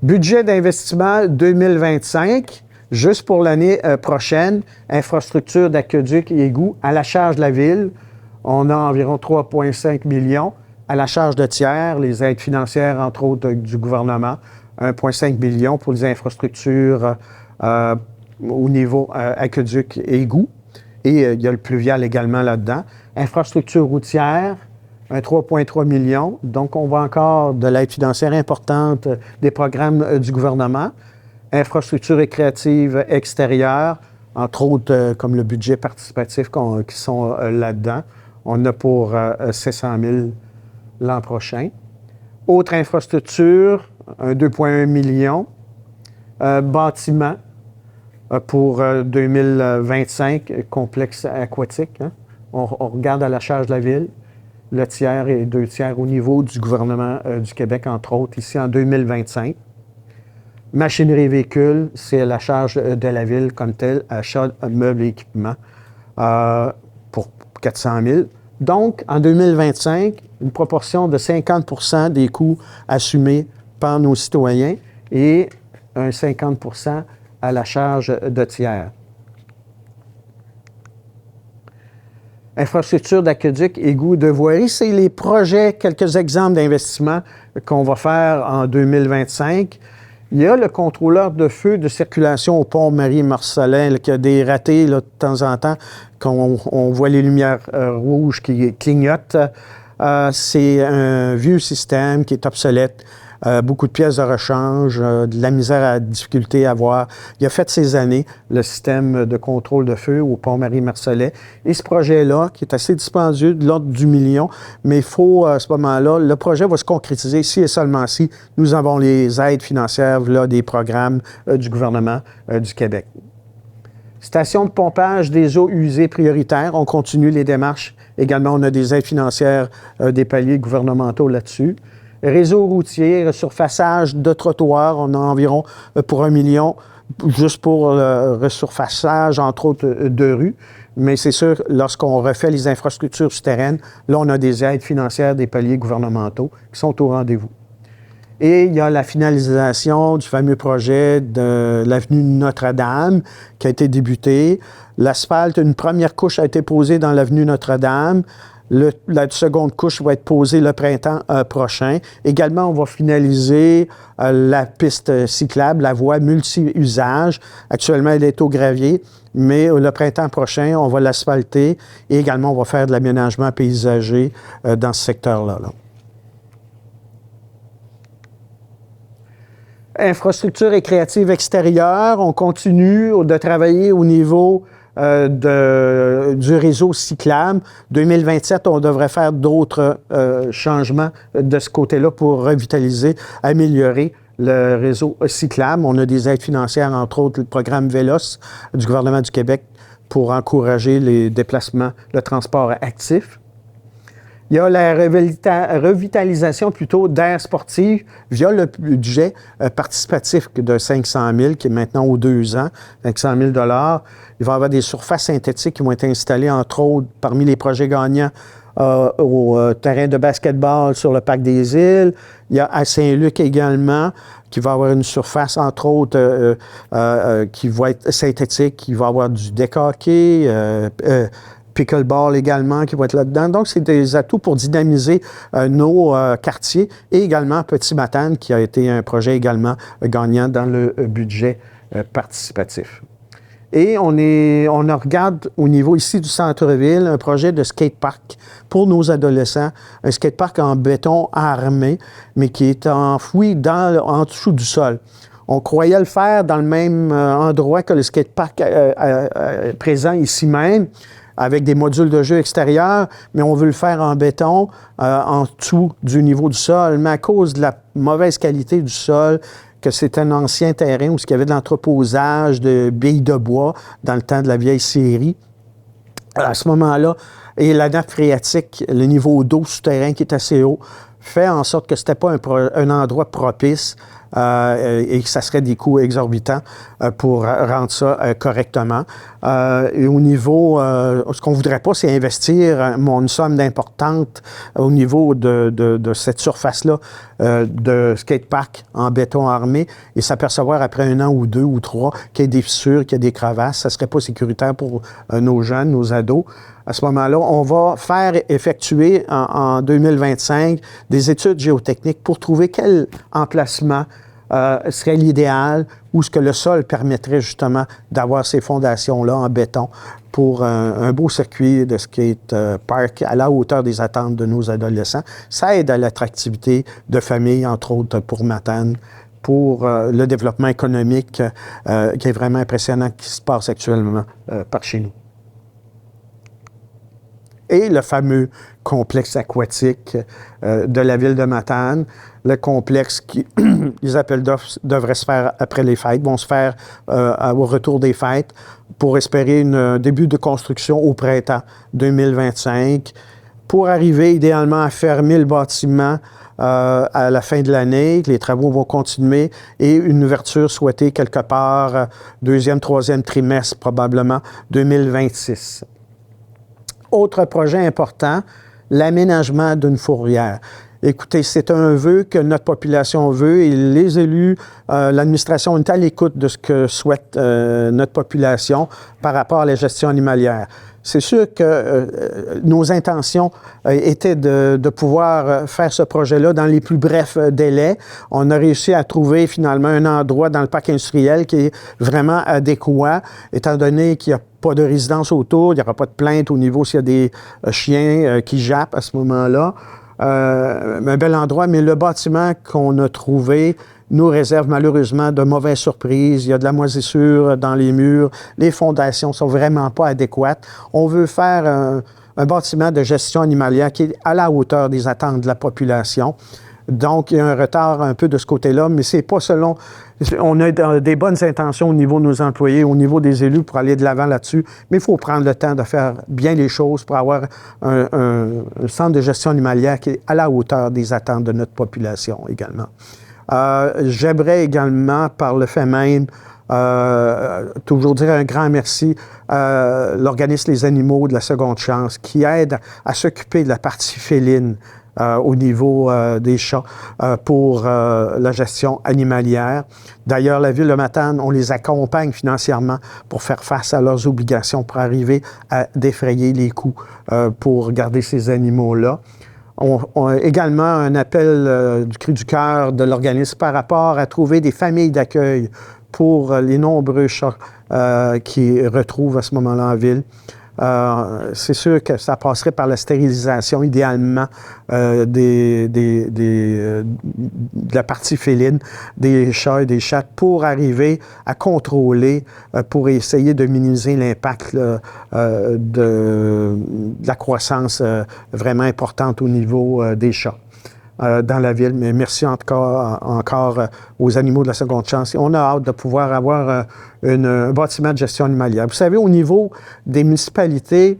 Budget d'investissement 2025, juste pour l'année prochaine, infrastructure d'aqueduc et égouts à la charge de la Ville, on a environ 3,5 millions. À la charge de tiers, les aides financières, entre autres, du gouvernement, 1,5 million pour les infrastructures au niveau aqueduc et égouts. Et il y a le pluvial également là-dedans. Infrastructure routière, un 3,3 millions. Donc, on voit encore de l'aide financière importante des programmes du gouvernement. Infrastructures récréatives extérieures, entre autres, comme le budget participatif qui sont là-dedans. On a pour 700 000 l'an prochain. Autre infrastructure, un 2,1 millions. Bâtiment pour 2025, complexe aquatique. Hein. On regarde à la charge de la Ville, le tiers et 2 tiers au niveau du gouvernement du Québec, entre autres, ici en 2025. Machinerie véhicule, c'est à la charge de la Ville comme telle, achat de meubles et équipements pour 400 000. Donc, en 2025, une proportion de 50 % des coûts assumés par nos citoyens et un 50 % à la charge de tiers. Infrastructure d'aqueduc, égouts, de voirie, c'est les projets, quelques exemples d'investissements qu'on va faire en 2025. Il y a le contrôleur de feu de circulation au pont Marie-Marcelin qui a des ratés là, de temps en temps, on voit les lumières rouges qui clignotent. C'est un vieux système qui est obsolète. Beaucoup de pièces de rechange, de la misère à difficulté à voir. Il a fait ses années, le système de contrôle de feu au pont Marie-Marcelin. Et ce projet-là, qui est assez dispendieux, de l'ordre du million, mais il faut, à ce moment-là, le projet va se concrétiser si et seulement si nous avons les aides financières là, des programmes du gouvernement du Québec. Station de pompage des eaux usées prioritaires, on continue les démarches. Également, on a des aides financières des paliers gouvernementaux là-dessus. Réseau routier, resurfaçage de trottoirs, on a environ pour 1 million, juste pour le resurfaçage, entre autres, de rues. Mais c'est sûr, lorsqu'on refait les infrastructures souterraines, là, on a des aides financières des paliers gouvernementaux qui sont au rendez-vous. Et il y a la finalisation du fameux projet de l'avenue Notre-Dame qui a été débuté. L'asphalte, une première couche a été posée dans l'avenue Notre-Dame. La seconde couche va être posée le printemps prochain. Également, on va finaliser la piste cyclable, la voie multi-usage. Actuellement, elle est au gravier, mais le printemps prochain, on va l'asphalter et également, on va faire de l'aménagement paysager dans ce secteur-là. Infrastructure récréative extérieure, on continue de travailler au niveau du réseau cyclable. 2027, on devrait faire d'autres changements de ce côté-là pour revitaliser, améliorer le réseau cyclable. On a des aides financières, entre autres le programme VELOS du gouvernement du Québec pour encourager les déplacements, le transport actif. Il y a la revitalisation plutôt d'aires sportives via le budget participatif de 500 000 qui est maintenant aux 2 ans, 500 000 $. Il va y avoir des surfaces synthétiques qui vont être installées, entre autres, parmi les projets gagnants au terrain de basketball sur le Parc des Îles. Il y a à Saint-Luc également, qui va avoir une surface, entre autres, qui va être synthétique, qui va avoir du deck hockey, pickleball également qui va être là-dedans. Donc, c'est des atouts pour dynamiser nos quartiers et également Petit-Matane qui a été un projet également gagnant dans le budget participatif. Et on regarde au niveau ici du centre-ville un projet de skatepark pour nos adolescents, un skatepark en béton armé, mais qui est enfoui en dessous du sol. On croyait le faire dans le même endroit que le skatepark présent ici même, avec des modules de jeu extérieurs, mais on veut le faire en béton, en dessous du niveau du sol. Mais à cause de la mauvaise qualité du sol, que c'est un ancien terrain où il y avait de l'entreposage de billes de bois dans le temps de la vieille série, à ce moment-là, et la nappe phréatique, le niveau d'eau souterrain qui est assez haut, fait en sorte que ce n'était pas un endroit propice et que ça serait des coûts exorbitants pour rendre ça correctement. Et au niveau, ce qu'on ne voudrait pas, c'est investir une somme d'importante au niveau de cette surface-là de skatepark en béton armé et s'apercevoir après 1 an ou 2 ou 3 qu'il y a des fissures, qu'il y a des crevasses. Ça ne serait pas sécuritaire pour nos jeunes, nos ados. À ce moment-là, on va faire effectuer en 2025 des études géotechniques pour trouver quel emplacement serait l'idéal ou ce que le sol permettrait justement d'avoir ces fondations-là en béton pour un beau circuit de skate park à la hauteur des attentes de nos adolescents. Ça aide à l'attractivité de famille, entre autres pour Matane, pour le développement économique qui est vraiment impressionnant qui se passe actuellement par chez nous. Et le fameux complexe aquatique de la ville de Matane, le complexe qui, les appels d'offres devraient se faire après les fêtes, vont se faire au retour des fêtes pour espérer un début de construction au printemps 2025, pour arriver idéalement à fermer le bâtiment à la fin de l'année. Les travaux vont continuer et une ouverture souhaitée quelque part deuxième, troisième trimestre probablement 2026. Autre projet important, l'aménagement d'une fourrière. Écoutez, c'est un vœu que notre population veut et les élus, l'administration est à l'écoute de ce que souhaite notre population par rapport à la gestion animalière. C'est sûr que nos intentions étaient de pouvoir faire ce projet-là dans les plus brefs délais. On a réussi à trouver finalement un endroit dans le parc industriel qui est vraiment adéquat, étant donné qu'il n'y a pas de résidence autour, il n'y aura pas de plainte au niveau s'il y a des chiens qui jappent à ce moment-là. Un bel endroit, mais le bâtiment qu'on a trouvé nous réserve malheureusement de mauvaises surprises. Il y a de la moisissure dans les murs. Les fondations ne sont vraiment pas adéquates. On veut faire un bâtiment de gestion animalière qui est à la hauteur des attentes de la population. Donc, il y a un retard un peu de ce côté-là, mais c'est pas selon... On a des bonnes intentions au niveau de nos employés, au niveau des élus pour aller de l'avant là-dessus, mais il faut prendre le temps de faire bien les choses pour avoir un centre de gestion animalière qui est à la hauteur des attentes de notre population également. J'aimerais également, par le fait même, toujours dire un grand merci à l'organisme Les Animaux de la Seconde Chance qui aide à s'occuper de la partie féline au niveau des chats pour la gestion animalière. D'ailleurs, la Ville de Matane, on les accompagne financièrement pour faire face à leurs obligations pour arriver à défrayer les coûts pour garder ces animaux-là. On a également un appel du cri du cœur de l'organisme par rapport à trouver des familles d'accueil pour les nombreux chats qui retrouvent à ce moment-là en ville. C'est sûr que ça passerait par la stérilisation, idéalement, de la partie féline des chats et des chattes pour arriver à contrôler, pour essayer de minimiser l'impact de la croissance vraiment importante au niveau des chats. dans la ville. Mais merci encore aux animaux de la seconde chance. Et on a hâte de pouvoir avoir un bâtiment de gestion animalière. Vous savez, au niveau des municipalités,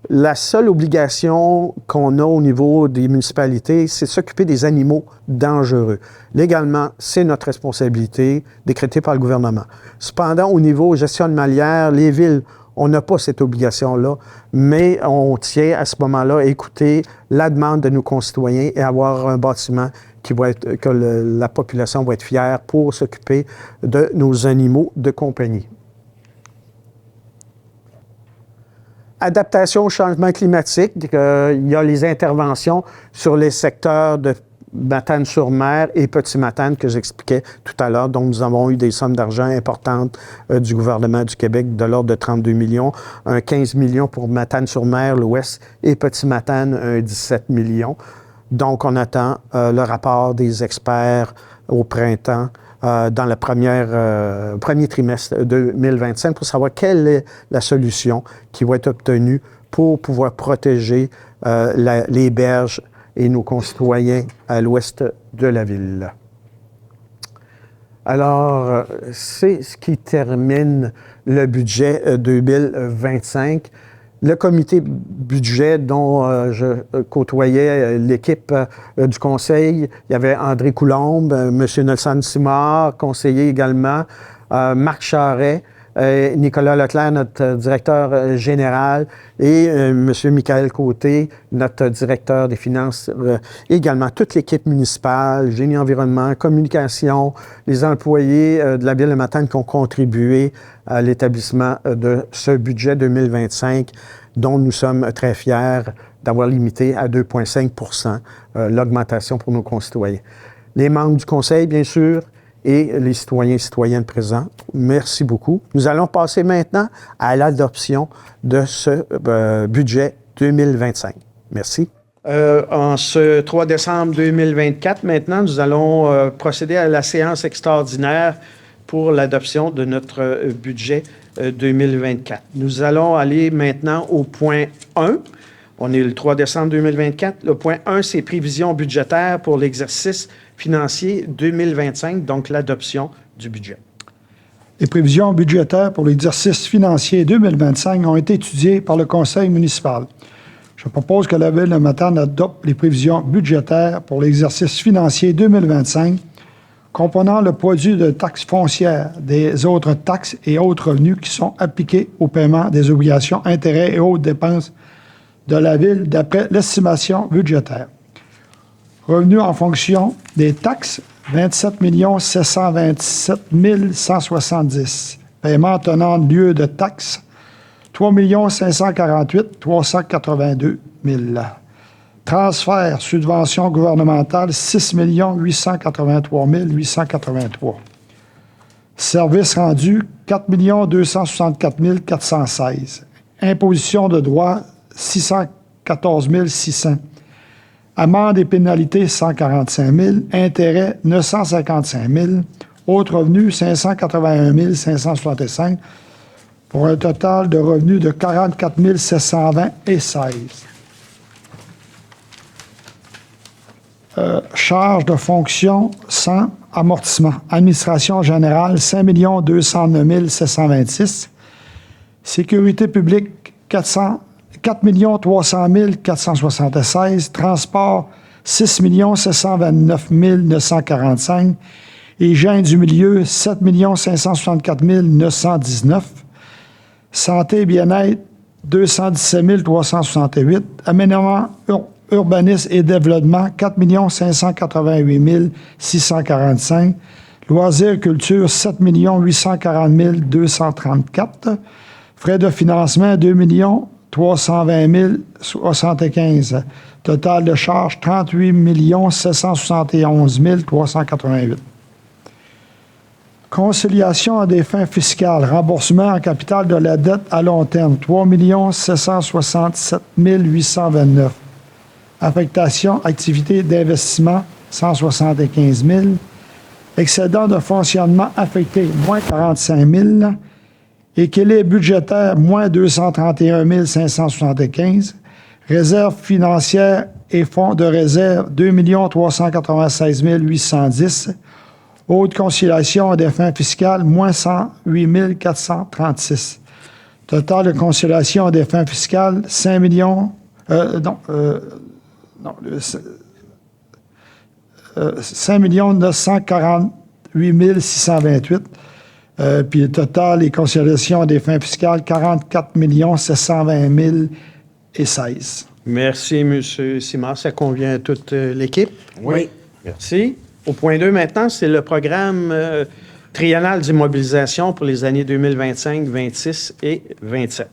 la seule obligation qu'on a au niveau des municipalités, c'est de s'occuper des animaux dangereux. Légalement, c'est notre responsabilité décrétée par le gouvernement. Cependant, au niveau gestion animalière, les villes, on n'a pas cette obligation-là, mais on tient à ce moment-là à écouter la demande de nos concitoyens et avoir un bâtiment que la population va être fière pour s'occuper de nos animaux de compagnie. Adaptation au changement climatique, il y a les interventions sur les secteurs de Matane-sur-Mer et Petit-Matane que j'expliquais tout à l'heure. Donc, nous avons eu des sommes d'argent importantes du gouvernement du Québec de l'ordre de 32 millions, un 15 millions pour Matane-sur-Mer, l'Ouest, et Petit-Matane, un 17 millions. Donc, on attend le rapport des experts au printemps dans le premier trimestre 2025 pour savoir quelle est la solution qui va être obtenue pour pouvoir protéger les berges et nos concitoyens à l'ouest de la ville. Alors, c'est ce qui termine le budget 2025. Le comité budget dont je côtoyais l'équipe du conseil, il y avait André Coulombe, M. Nelson Simard, conseiller également, Marc Charret, Nicolas Leclerc, notre directeur général, et M. Michael Côté, notre directeur des finances, également toute l'équipe municipale, génie environnement, communication, les employés de la ville de Matane qui ont contribué à l'établissement de ce budget 2025 dont nous sommes très fiers d'avoir limité à 2,5 % l'augmentation pour nos concitoyens. Les membres du conseil, bien sûr, et les citoyens et citoyennes présents, merci beaucoup. Nous allons passer maintenant à l'adoption de ce budget 2025. Merci. En ce 3 décembre 2024, maintenant, nous allons procéder à la séance extraordinaire pour l'adoption de notre budget 2024. Nous allons aller maintenant au point 1. On est le 3 décembre 2024. Le point 1, c'est prévisions budgétaires pour l'exercice financier 2025, donc l'adoption du budget.
Les prévisions budgétaires pour l'exercice financier 2025 ont été étudiées par le conseil municipal. Je propose que la Ville de Matane adopte les prévisions budgétaires pour l'exercice financier 2025, comprenant le produit de taxes foncières, des autres taxes et autres revenus qui sont appliqués au paiement des obligations, intérêts et autres dépenses de la Ville d'après l'estimation budgétaire. Revenus en fonction des taxes, 27 727 170. Paiement tenant lieu de taxes, 3 548 382 000. Transfert, subvention gouvernementale, 6 883 883. Services rendus, 4 264 416. Imposition de droits, 614 600. Amendes et pénalités, 145 000. Intérêts, 955 000. Autres revenus, 581 565. Pour un total de revenus de 44 720 et 16. Charges de fonction sans amortissement. Administration générale, 5 209 726. Sécurité publique, 4 300 476. Transport, 6 729 945. Hygiène du milieu, 7 564 919. Santé et bien-être, 217 368. Aménagement, urbanisme et développement, 4 588 645. Loisirs et culture, 7 840 234. Frais de financement, 2 320 075. Total de charges, 38 771 388. Conciliation à des fins fiscales, remboursement en capital de la dette à long terme, 3 767 829. Affectation, activité d'investissement, 175 000. Excédent de fonctionnement affecté, moins 45 000. Équilibre budgétaire, moins 231 575. Réserve financière et fonds de réserve, 2 396 810. Haute conciliation des fins fiscales, moins 108 436. Total de conciliation des fins fiscales, 5 948 628. Puis le total des conciliations des fins fiscales, 44 720 016.
Merci, M. Simard. Ça convient à toute l'équipe?
Oui.
Merci. Au point 2, maintenant, c'est le programme triennal d'immobilisation pour les années 2025, 26 et 27.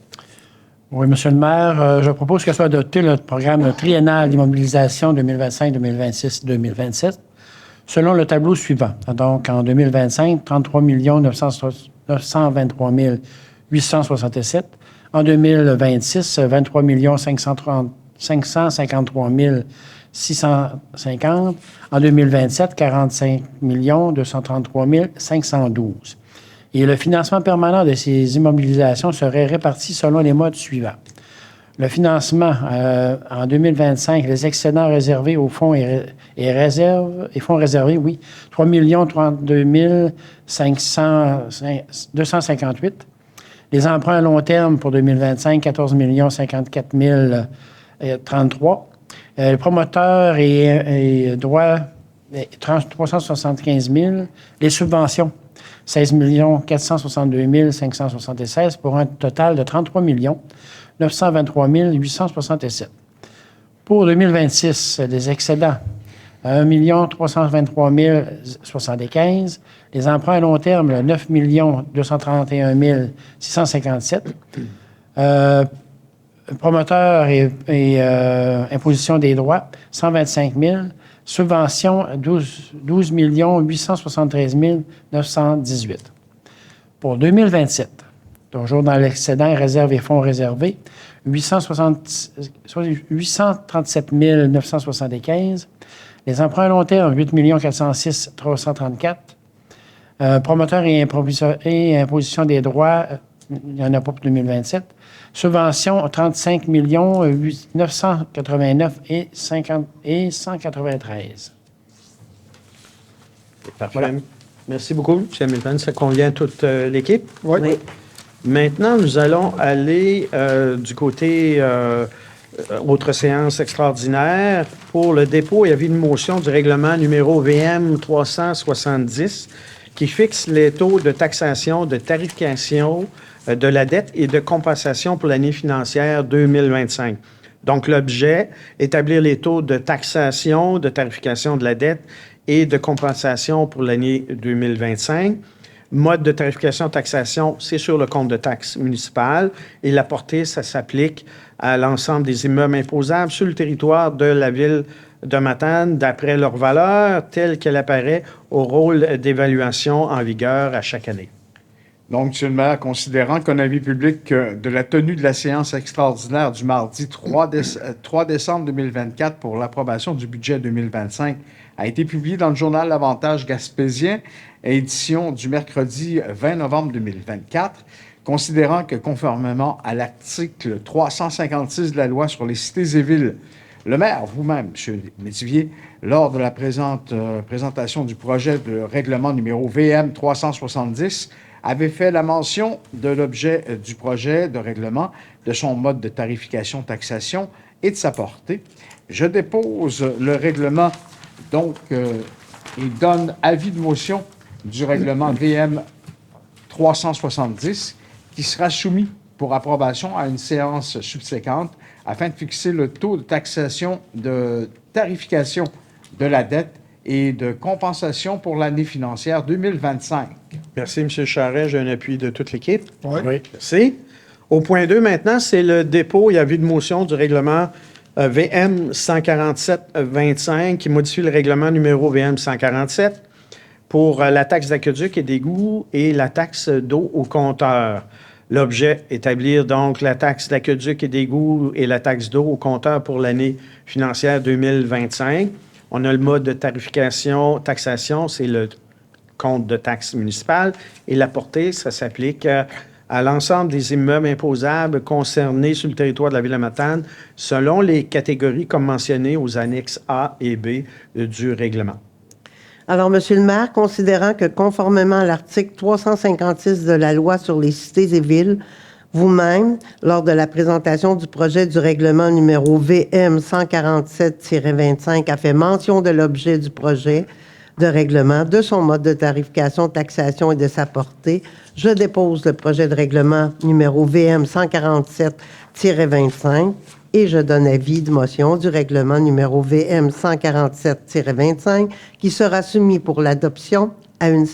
Oui, Monsieur le maire, je propose que soit adopté le programme triennal d'immobilisation 2025, 2026, 2027 selon le tableau suivant. Donc, en 2025, 33 923 867. En 2026, 23 553 650. En 2027, 45 233 512. Et le financement permanent de ces immobilisations serait réparti selon les modes suivants. Le financement, en 2025, les excédents réservés aux fonds et fonds réservés, oui, 3 032 258. Les emprunts à long terme pour 2025, 14 054 033. Les promoteurs et droits, 375 000. Les subventions, 16 462 576 pour un total de 33 923 867. Pour 2026, les excédents, 1 323 075. Les emprunts à long terme, 9 231 657. Promoteurs et imposition des droits, 125 000. Subventions, 12 873 918. Pour 2027, toujours dans l'excédent, réserve et fonds réservés, 837 975. Les emprunts à long terme, 8 406 334. Promoteurs et imposition des droits, il n'y en a pas pour 2027. Subventions, 35 989 et 193.
Parfait.
Voilà.
Merci beaucoup, M. Hamilton. Ça convient à toute l'équipe?
Oui.
Oui.
Maintenant, nous allons aller du côté autre séance extraordinaire pour le dépôt et avis de motion du règlement numéro VM 370 qui fixe les taux de taxation, de tarification de la dette et de compensation pour l'année financière 2025. Donc, l'objet, établir les taux de taxation, de tarification de la dette et de compensation pour l'année 2025. Mode de tarification-taxation, c'est sur le compte de taxes municipales et la portée, ça s'applique à l'ensemble des immeubles imposables sur le territoire de la ville de Matane d'après leur valeur telle qu'elle apparaît au rôle d'évaluation en vigueur à chaque année.
Donc, M. le maire, considérant qu'un avis public de la tenue de la séance extraordinaire du mardi 3 décembre 2024 pour l'approbation du budget 2025 a été publié dans le journal L'Avantage Gaspésien, édition du mercredi 20 novembre 2024, considérant que conformément à l'article 356 de la loi sur les cités et villes, le maire, vous-même, M. Métivier, lors de la présentation du projet de règlement numéro VM 370, avait fait la mention de l'objet du projet de règlement, de son mode de tarification-taxation et de sa portée. Je dépose le règlement, donc, et donne avis de motion du règlement VM 370 qui sera soumis pour approbation à une séance subséquente afin de fixer le taux de taxation, de tarification de la dette et de compensation pour l'année financière 2025.
Merci, M. Charret. J'ai un appui de toute l'équipe.
Oui.
Merci. Au point 2, maintenant, c'est le dépôt et avis de motion du règlement VM 147-25 qui modifie le règlement numéro VM 147 pour la taxe d'aqueduc et d'égout et la taxe d'eau au compteur. L'objet, établir donc la taxe d'aqueduc et d'égout et la taxe d'eau au compteur pour l'année financière 2025. On a le mode de tarification, taxation, c'est le compte de taxe municipale. Et la portée, ça s'applique à l'ensemble des immeubles imposables concernés sur le territoire de la Ville de Matane, selon les catégories comme mentionnées aux annexes A et B du règlement.
Alors, Monsieur le maire, considérant que conformément à l'article 356 de la loi sur les cités et villes, vous-même, lors de la présentation du projet du règlement numéro VM 147-25, a fait mention de l'objet du projet de règlement, de son mode de tarification, de taxation et de sa portée, je dépose le projet de règlement numéro VM 147-25 et je donne avis de motion du règlement numéro VM 147-25 qui sera soumis pour l'adoption à une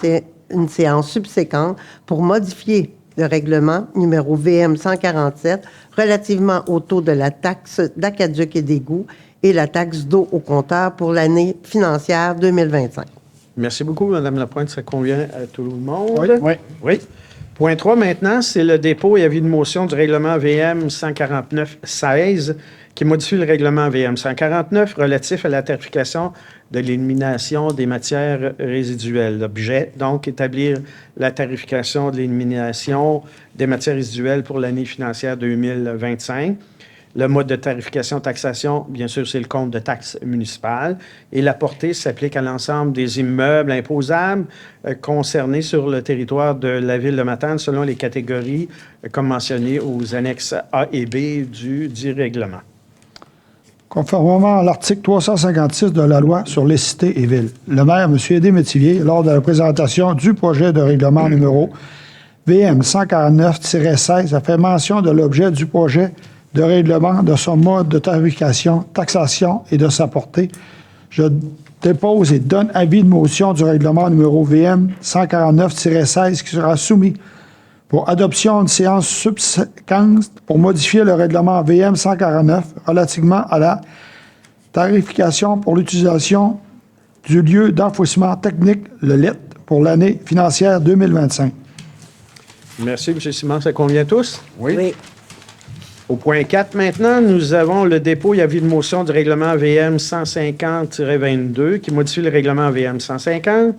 séance subséquente pour modifier le règlement numéro VM 147 relativement au taux de la taxe d'aqueduc et d'égout et la taxe d'eau au compteur pour l'année financière 2025.
Merci beaucoup, Mme Lapointe. Ça convient à tout le monde?
Oui.
Oui. Point 3, maintenant, c'est le dépôt et avis de motion du règlement VM 149-16 qui modifie le règlement VM 149 relatif à la tarification de l'élimination des matières résiduelles. L'objet, donc, établir la tarification de l'élimination des matières résiduelles pour l'année financière 2025. Le mode de tarification-taxation, bien sûr, c'est le compte de taxes municipales. Et la portée s'applique à l'ensemble des immeubles imposables concernés sur le territoire de la Ville de Matane selon les catégories comme mentionnées aux annexes A et B du règlement.
Conformément à l'article 356 de la loi sur les cités et villes, le maire, M. Édé Métivier, lors de la présentation du projet de règlement numéro VM 149-16, a fait mention de l'objet du projet de règlement, de son mode de tarification, taxation et de sa portée. Je dépose et donne avis de motion du règlement numéro VM 149-16 qui sera soumis pour adoption d'une séance subséquente pour modifier le règlement VM 149 relativement à la tarification pour l'utilisation du lieu d'enfouissement technique, le LET, pour l'année financière 2025.
Merci, M. Simon. Ça convient à tous?
Oui.
Au point 4, maintenant, nous avons le dépôt et avis de motion du règlement VM 150-22 qui modifie le règlement VM 150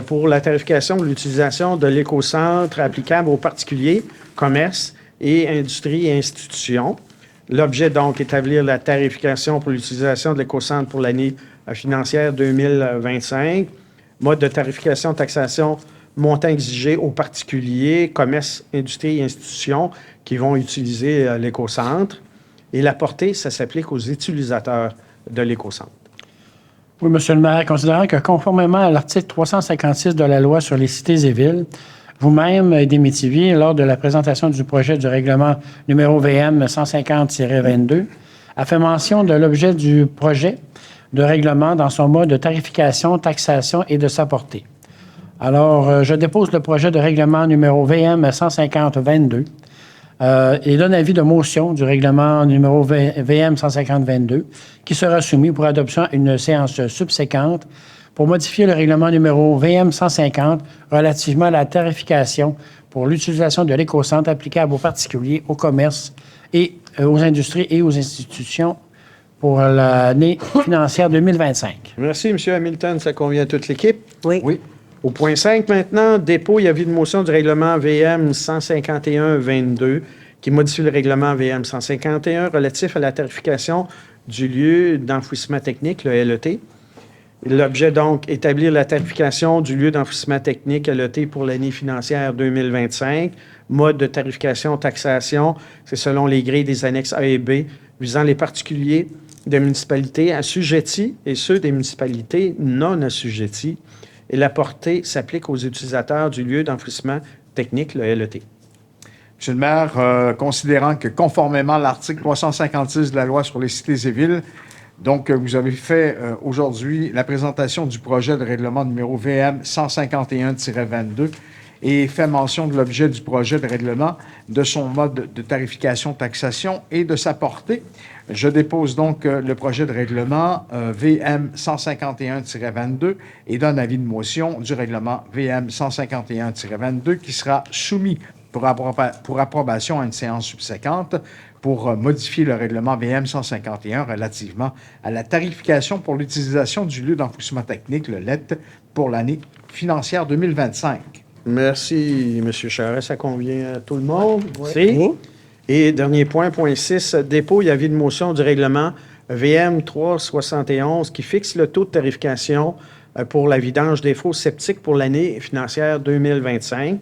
pour la tarification de l'utilisation de l'écocentre applicable aux particuliers, commerces et industries et institutions. L'objet, donc, établir la tarification pour l'utilisation de l'écocentre pour l'année financière 2025. Mode de tarification, taxation, montant exigé aux particuliers, commerces, industries et institutions qui vont utiliser l'écocentre. Et la portée, ça s'applique aux utilisateurs de l'écocentre.
Oui, Monsieur le maire, considérant que conformément à l'article 356 de la loi sur les cités et villes, vous-même, Édé Métivier, lors de la présentation du projet du règlement numéro VM 150-22, a fait mention de l'objet du projet de règlement dans son mode de tarification, taxation et de sa portée. Alors, je dépose le projet de règlement numéro VM 150-22 et donne avis de motion du règlement numéro VM 150-22 qui sera soumis pour adoption à une séance subséquente pour modifier le règlement numéro VM 150 relativement à la tarification pour l'utilisation de l'écocentre applicable aux particuliers, aux commerces et aux industries et aux institutions pour l'année financière 2025.
Merci, M. Hamilton. Ça convient à toute l'équipe?
Oui.
Au point 5, maintenant, dépôt et avis de motion du règlement VM 151-22 qui modifie le règlement VM 151 relatif à la tarification du lieu d'enfouissement technique, le LET. L'objet, donc, établir la tarification du lieu d'enfouissement technique LET pour l'année financière 2025. Mode de tarification, taxation, c'est selon les grilles des annexes A et B visant les particuliers de municipalités assujetties et ceux des municipalités non assujetties. Et la portée s'applique aux utilisateurs du lieu d'enfouissement technique, le LET.
Monsieur le maire, considérant que conformément à l'article 356 de la loi sur les cités et villes, donc vous avez fait aujourd'hui la présentation du projet de règlement numéro VM 151-22 et fait mention de l'objet du projet de règlement, de son mode de tarification, taxation et de sa portée. Je dépose donc le projet de règlement VM 151-22 et donne avis de motion du règlement VM 151-22 qui sera soumis pour approbation à une séance subséquente pour modifier le règlement VM 151 relativement à la tarification pour l'utilisation du lieu d'enfouissement technique, le LET, pour l'année financière 2025.
Merci, M. Charest. Ça convient à tout le monde.
Oui.
Et dernier point, point 6, dépôt et avis de motion du règlement VM 371 qui fixe le taux de tarification pour la vidange des fosses septiques pour l'année financière 2025.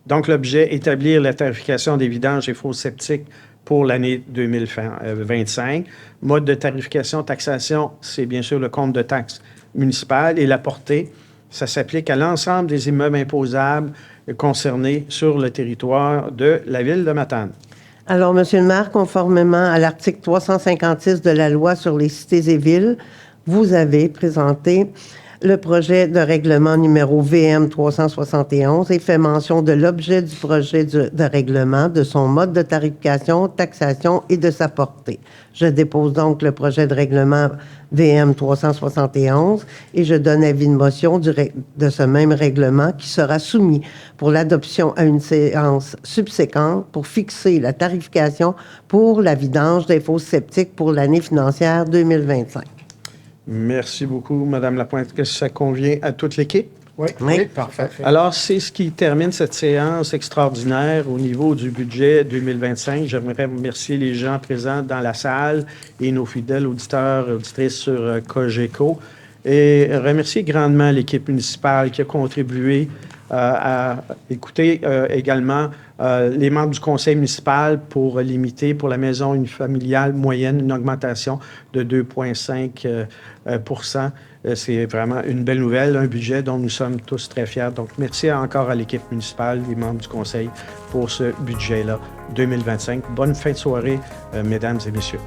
Donc, l'objet, établir la tarification des vidanges des fosses septiques pour l'année 2025. Mode de tarification, taxation, c'est bien sûr le compte de taxes municipales et la portée, ça s'applique à l'ensemble des immeubles imposables concernés sur le territoire de la ville de Matane.
Alors, Monsieur le maire, conformément à l'article 356 de la loi sur les cités et villes, vous avez présenté le projet de règlement numéro VM 371 et fait mention de l'objet du projet de règlement, de son mode de tarification, taxation et de sa portée. Je dépose donc le projet de règlement VM 371 et je donne avis de motion de ce même règlement qui sera soumis pour l'adoption à une séance subséquente pour fixer la tarification pour la vidange des fosses septiques pour l'année financière 2025.
Merci beaucoup, Mme Lapointe. Est-ce que ça convient à toute l'équipe?
Oui.
Oui.
Parfait.
Alors, c'est ce qui termine cette séance extraordinaire au niveau du budget 2025. J'aimerais remercier les gens présents dans la salle et nos fidèles auditeurs et auditrices sur Cogeco et remercier grandement l'équipe municipale qui a contribué à écouter également les membres du conseil municipal pour limiter pour la maison unifamiliale moyenne une augmentation de 2,5 C'est vraiment une belle nouvelle, un budget dont nous sommes tous très fiers. Donc, merci encore à l'équipe municipale, les membres du conseil pour ce budget-là 2025. Bonne fin de soirée, mesdames et messieurs.